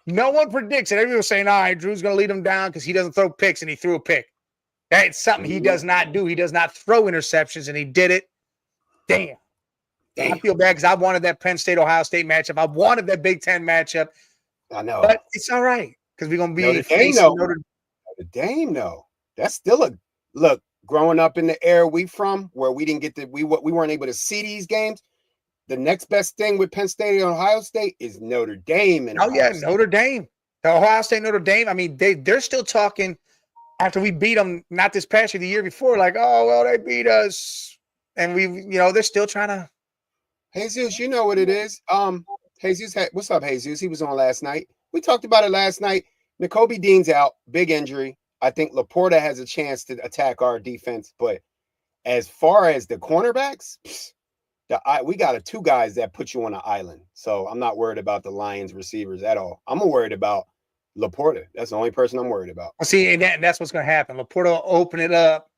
No one predicts it. Everybody was saying, all right, Drew's going to lead him down because he doesn't throw picks, and he threw a pick. That's something he does not do. He does not throw interceptions, and he did it. Damn. I feel bad because I wanted that Penn State-Ohio State matchup. I wanted that Big Ten matchup. I know. But it's all right because we're going to be Notre Dame, facing though. Notre Dame, though. That's still a look. Growing up in the era we from, where we didn't get to, we weren't able to see these games. The next best thing with Penn State and Ohio State is Notre Dame and Ohio State. Notre Dame. The Ohio State, Notre Dame. I mean, they're still talking after we beat them, not this past year, the year before, like, oh, well, they beat us. And they're still trying to. Jesus, you know what it is. Jesus, what's up, Jesus? He was on last night. We talked about it last night. Nakobe Dean's out, big injury. I think Laporta has a chance to attack our defense, but as far as the cornerbacks, we got two guys that put you on an island. So I'm not worried about the Lions receivers at all. I'm worried about Laporta. That's the only person I'm worried about. Well, see, and that's what's going to happen. Laporta will open it up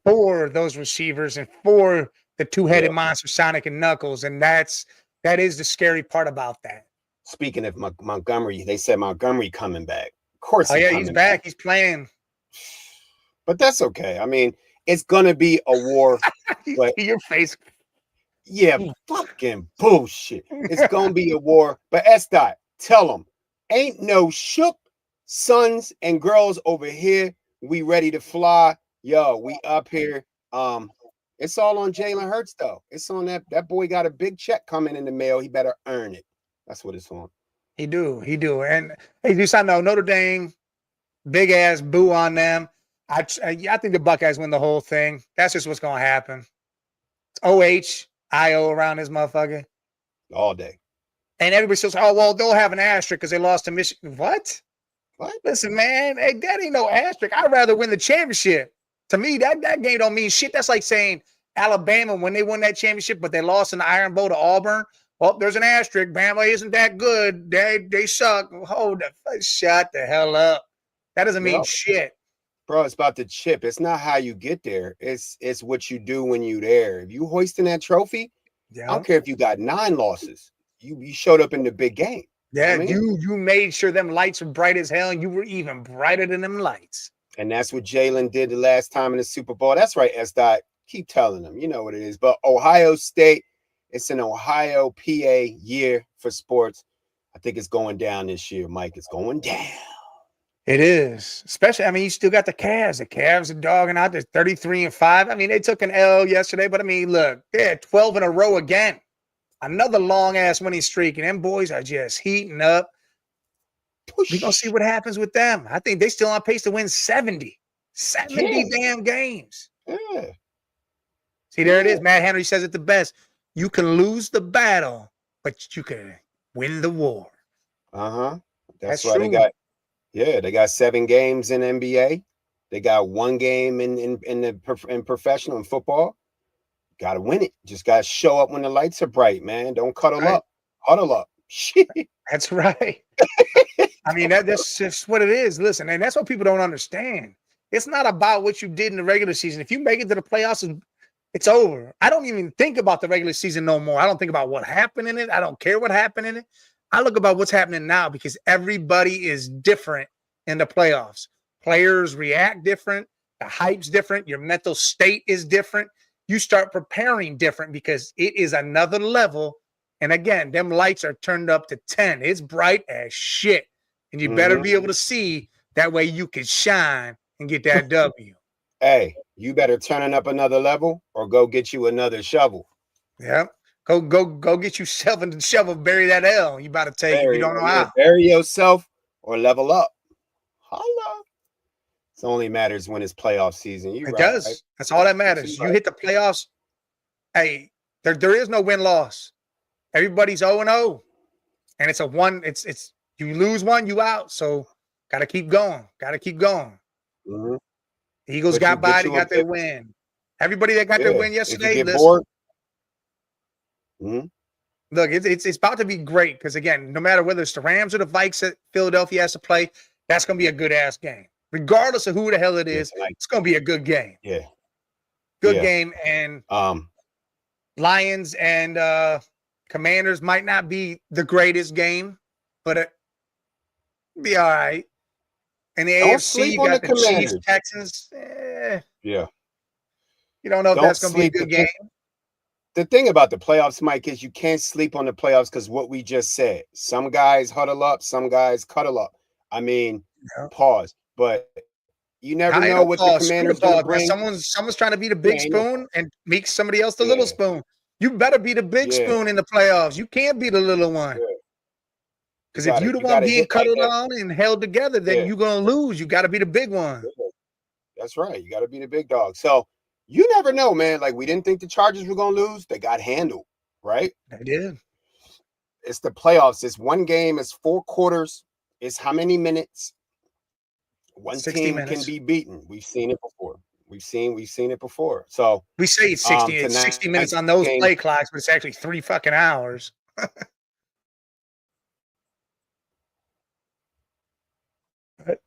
for those receivers and for the two-headed monster, Sonic and Knuckles, and that is the scary part about that. Speaking of Montgomery, they said Montgomery coming back. Of course, he's back. He's playing. But that's okay. I mean, it's gonna be a war. But your face. Yeah, fucking bullshit. It's gonna be a war. But S-Dot, tell them, ain't no shook sons and girls over here. We ready to fly. Yo, we up here. It's all on Jalen Hurts, though. It's on that boy got a big check coming in the mail. He better earn it. That's what it's on. He do. And hey, I know Notre Dame, big ass boo on them. I think the Buckeyes win the whole thing. That's just what's gonna happen. It's OHIO around this motherfucker all day. And everybody says, "Oh well, they'll have an asterisk because they lost to Michigan." What? Listen, man, hey, that ain't no asterisk. I'd rather win the championship. To me, that game don't mean shit. That's like saying Alabama when they won that championship, but they lost in the Iron Bowl to Auburn. Well, there's an asterisk. Bama isn't that good. They suck. Shut the hell up. That doesn't mean shit. Bro, it's about the chip. It's not how you get there. It's what you do when you there. If you hoisting that trophy, I don't care if you got 9 losses. You showed up in the big game. Yeah, you made sure them lights were bright as hell, and you were even brighter than them lights. And that's what Jalen did the last time in the Super Bowl. That's right, S-Dot. Keep telling them. You know what it is. But Ohio State, it's an Ohio PA year for sports. I think it's going down this year, Mike. It's going down. It is. Especially, I mean, you still got the Cavs. The Cavs are dogging out. They're 33-5. I mean, they took an L yesterday, but I mean, look, they're 12 in a row again. Another long-ass winning streak, and them boys are just heating up. We're going to see what happens with them. I think they still on pace to win 70 damn games. Yeah. See, there it is. Matt Henry says it the best. You can lose the battle, but you can win the war. Uh-huh. That's why true. They got 7 games in NBA. They got 1 game in professional and football. Got to win it. Just got to show up when the lights are bright, man. Don't cuddle up. Huddle up. Shit. That's right. I mean, that's just what it is. Listen, and that's what people don't understand. It's not about what you did in the regular season. If you make it to the playoffs, it's over. I don't even think about the regular season no more. I don't think about what happened in it. I don't care what happened in it. I look about what's happening now because everybody is different in the playoffs. Players react different. The hype's different. Your mental state is different. You start preparing different because it is another level. And again, them lights are turned up to 10. It's bright as shit. And you better be able to see. That way you can shine and get that W. Hey, you better turn it up another level or go get you another shovel. Yeah. Go get you shovel and shovel, bury that L you about to take if you don't know how. Bury yourself or level up. Holla. It only matters when it's playoff season. You It right. does. That's all that You matters. right. You hit the playoffs. Hey, there is no win loss. Everybody's 0-0. And it's a one, it's you lose one, you out. So gotta keep going. Gotta keep going. Mm-hmm. Eagles got by, Put they you in got their win. Everybody that got their yeah. win If you yesterday, get listen. bored, mm-hmm. Look, it's about to be great because again, no matter whether it's the Rams or the Vikes that Philadelphia has to play, that's gonna be a good ass game. Regardless of who the hell it Yeah, is, tonight. it's gonna be a good game. Yeah. Good Yeah. game. And Um, Lions and Commanders might not be the greatest game, but it be all right. In the don't AFC, sleep you on the got the Chiefs, Commanders. Texans. Yeah. You don't know if Don't that's going to be a sleep. good game. The thing about the playoffs, Mike, is you can't sleep on the playoffs because what we just said. Some guys huddle up, some guys cuddle up. I mean, Yeah. pause. But you never I ain't know no what the pause. Screw the Commander's going to pause, man. bring. Someone's trying to be the Yeah, big ain't no spoon pause. and make somebody else the little Yeah. spoon. You better be the big Yeah. spoon in the playoffs. You can't be the little one. Yeah. Because if you're the You one gotta being hit like cuddled that. on and held together, then Yeah. you're going to lose. You got to be the big one. Yeah. That's right. You got to be the big dog. So you never know, man. Like we didn't think the Chargers were going to lose. They got handled, right? They did. It's the playoffs. It's one game. It's 4 quarters. It's how many minutes? One 60 team can minutes. be beaten. We've seen it before. We've seen it before. So We say it's 60. It's 60 minutes on those game, play clocks, but it's actually 3 fucking hours. But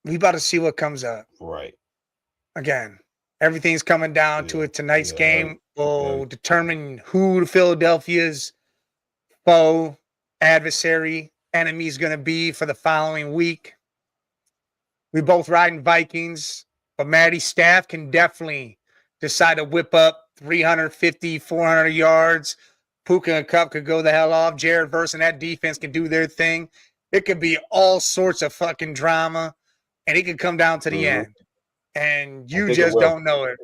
we about to see what comes up. right? Again, everything's coming down to it. Tonight's game will determine who Philadelphia's foe, adversary, enemy is going to be for the following week. We both riding Vikings, but Matty's staff can definitely decide to whip up 350, 400 yards. Puka and Cup could go the hell off. Jared Verse and that defense can do their thing. It could be all sorts of fucking drama, and it could come down to the end. And you just don't know it.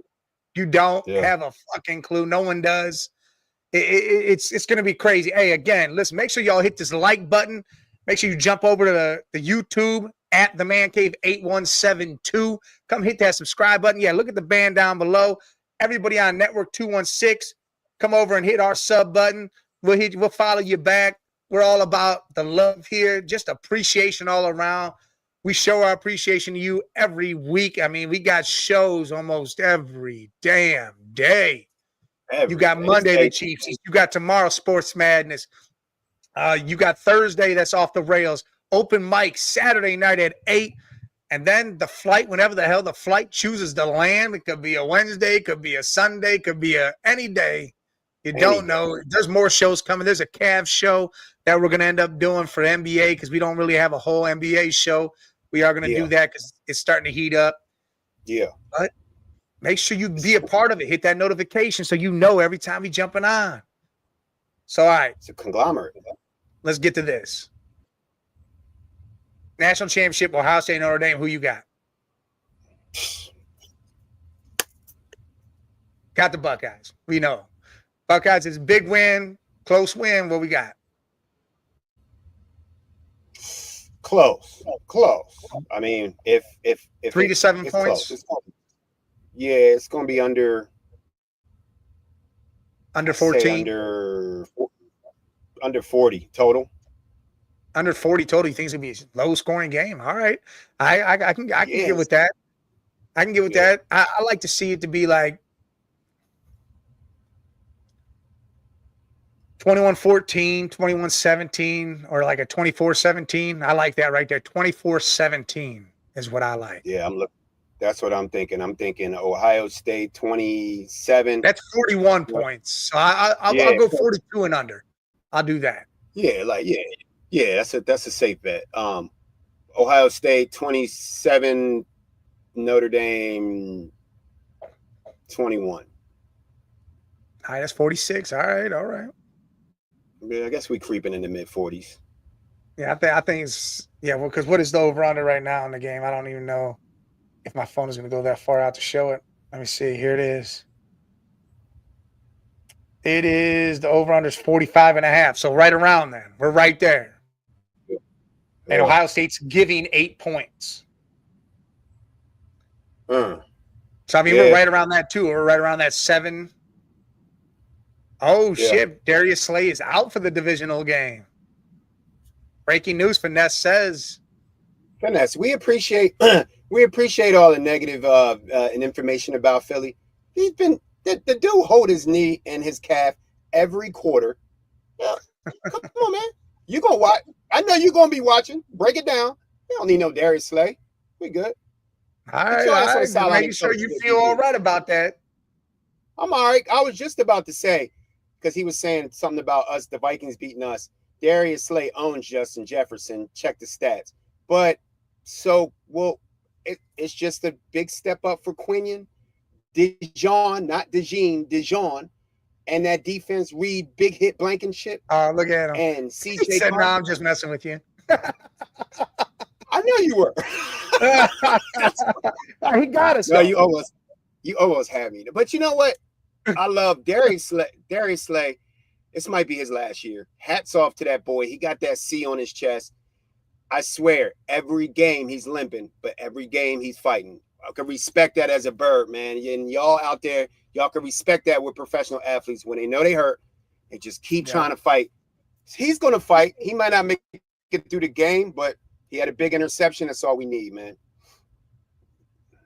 You don't have a fucking clue. No one does. It's going to be crazy. Hey, again, listen, make sure y'all hit this like button. Make sure you jump over to the YouTube at the Man Cave 8172. Come hit that subscribe button. Yeah, look at the band down below. Everybody on Network 216, come over and hit our sub button. We'll follow you back. We're all about the love here, just appreciation all around. We show our appreciation to you every week. I mean, we got shows almost every damn day. You got Monday the Chiefs. You got tomorrow Sports Madness. You got Thursday that's off the rails. Open mic Saturday night at 8. And then the flight, whenever the hell the flight chooses to land, it could be a Wednesday, could be a Sunday, could be any day. You don't know. There's more shows coming. There's a Cavs show that we're going to end up doing for NBA because we don't really have a whole NBA show. We are going to do that because it's starting to heat up. Yeah. But make sure you be a part of it. Hit that notification so you know every time we jumping on. So, all right. It's a conglomerate. Let's get to this. National championship, Ohio State, Notre Dame. Who you got? Got the Buckeyes. We know. Buckeyes is big win, close win. What we got? Close. I mean, if 3 to 7 points. It's going to be under 14. Under 40 total. Under 40 total. You think it's gonna be a low scoring game? All right, I can get with that. I can get with that. I like to see it to be like 21-14, 21-17, or like a 24-17. I like that right there. 24-17 is what I like. Yeah, that's what I'm thinking. I'm thinking Ohio State 27. That's 41 points. So I'll go 42 and under. I'll do that. Yeah, that's a safe bet. Ohio State 27, Notre Dame 21. All right, that's 46. All right. Yeah, I guess we're creeping in the mid 40s. Yeah, I think it's well, because what is the over under right now in the game? I don't even know. if my phone is going to go that far out to show it. Let me see. Here it is. It is the over-under is 45.5. So right around then. We're right there. And Yeah. Ohio State's giving 8 points. So, I mean, we're right around that, too. We're right around that 7. Oh, shit. Darius Slay is out for the divisional game. Breaking news, Finesse says. Finesse, we appreciate all the negative and information about Philly. He's been the dude hold his knee and his calf every quarter. Yeah, come on, man. You gonna watch? I know you're gonna be watching. Break it down. We don't need no Darius Slay. We good. All right. Make sure you feel all right about that. I'm all right. I was just about to say, because he was saying something about us, the Vikings beating us. Darius Slay owns Justin Jefferson. Check the stats. But so, well, it's just a big step up for Quinion. Dijon, not Dijon, Dijon. And that defense read big hit Blankenship. Oh, look at him. And CJ he said, no, I'm just messing with you. I know you were. He got us. No, you almost had me. But you know what? I love Darius Slay. Darius Slay. This might be his last year. Hats off to that boy. He got that C on his chest. I swear, every game he's limping, but every game he's fighting. I can respect that as a bird, man. And y'all out there, y'all can respect that with professional athletes when they know they hurt and just keep trying to fight. He's going to fight. He might not make it through the game, but he had a big interception. That's all we need, man.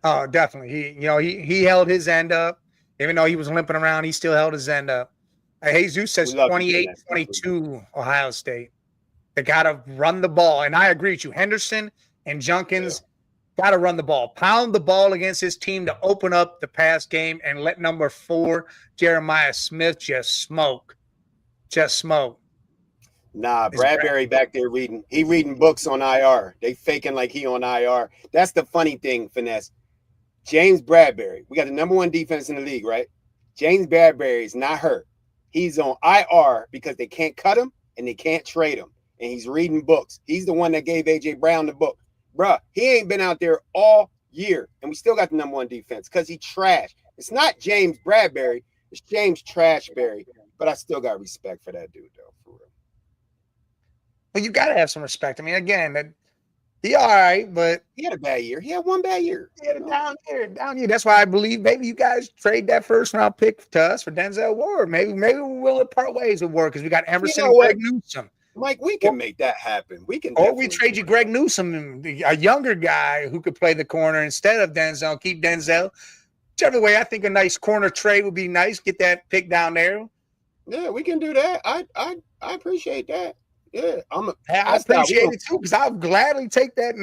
Oh, definitely. He held his end up. Even though he was limping around, he still held his end up. Jesus says 28-22 Ohio State. They got to run the ball. And I agree with you. Henderson and Junkins got to run the ball. Pound the ball against his team to open up the pass game and let number 4, Jeremiah Smith, just smoke. Just smoke. Nah, Bradbury back there reading. He reading books on IR. They faking like he on IR. That's the funny thing, Finesse. James Bradbury. We got the number 1 defense in the league, right? James Bradbury is not hurt. He's on IR because they can't cut him and they can't trade him. And he's reading books. He's the one that gave A.J. Brown the book. Bruh, he ain't been out there all year. And we still got the number 1 defense because he trashed. It's not James Bradbury. It's James Trashberry. But I still got respect for that dude, though, for real. Well, you got to have some respect. I mean, again, he all right, but he had a bad year. He had one bad year. He had a down year. That's why I believe maybe you guys trade that first-round pick to us for Denzel Ward. Maybe we'll part ways with Ward because we got Emerson and Greg Newsome. Mike, we can make that happen. We can. Or we trade you Greg Newsome, a younger guy who could play the corner instead of Denzel. Keep Denzel. Whichever way, I think a nice corner trade would be nice. Get that pick down there. Yeah, we can do that. I appreciate that. Yeah, I appreciate it too because I'll gladly take that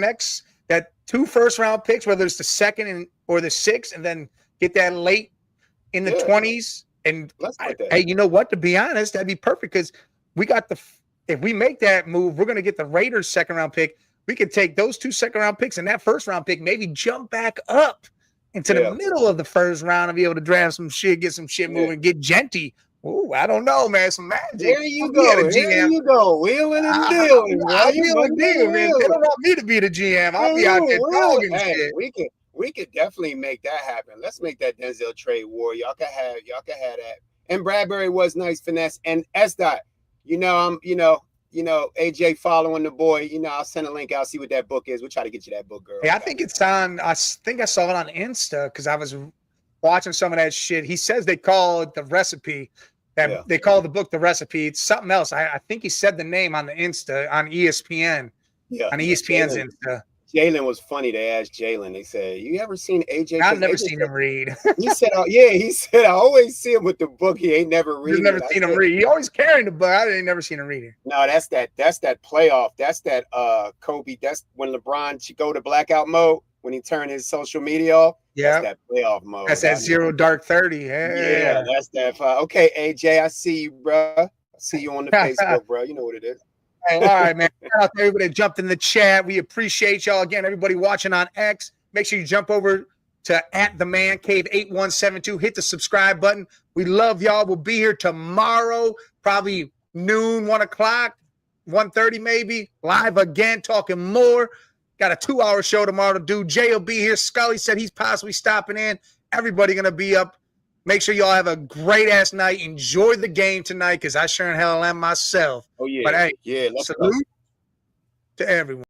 2 first-round picks, whether it's the 2nd or the 6th, and then get that late in the 20s. And hey, you know what? To be honest, that'd be perfect because we got if we make that move, we're going to get the Raiders 2nd-round pick. We could take those 2 2nd-round picks and that 1st-round pick, maybe jump back up into the middle of the 1st round and be able to draft some shit, get some shit moving, get Genty. Ooh, I don't know, man. Some magic. There you go. There you go. Wheeling and dealing. I'll wheel and deal, man. They don't want me to be the GM. I'll be out there dogging shit. We could definitely make that happen. Let's make that Denzel trade war. Y'all can have that. And Bradbury was nice, Finesse. And S-Dot, AJ following the boy. I'll send a link out, see what that book is. We'll try to get you that book, girl. Yeah, I think it's on. I think I saw it on Insta because I was watching some of that shit. He says they call it the recipe. They call the book The Recipe. It's something else. I think he said the name on the Insta on ESPN. Yeah, on ESPN's Insta. Jalen was funny. They asked Jalen. They said, "You ever seen AJ?" I've never seen him read. He said, "Oh yeah." He said, "I always see him with the book. He ain't never read." You've never seen him read. He always carrying the book. I ain't never seen him read it. No, that's that playoff. That's that Kobe. That's when LeBron should go to blackout mode when he turned his social media off. Yeah, that's that playoff mode. That's that 0 dark 30. Yeah, that's that. Okay, AJ, I see you, bro. I see you on the Facebook, bro. You know what it is. All right, man. Shout out to everybody that jumped in the chat. We appreciate y'all. Again, everybody watching on X, make sure you jump over to @TheManCave8172. Hit the subscribe button. We love y'all. We'll be here tomorrow, probably noon, 1 o'clock, 1:30 maybe, live again, talking more. Got a 2-hour show tomorrow to do. Jay will be here. Scully said he's possibly stopping in. Everybody going to be up. Make sure y'all have a great-ass night. Enjoy the game tonight because I sure in hell am myself. Oh, yeah. But, hey, yeah, salute to everyone.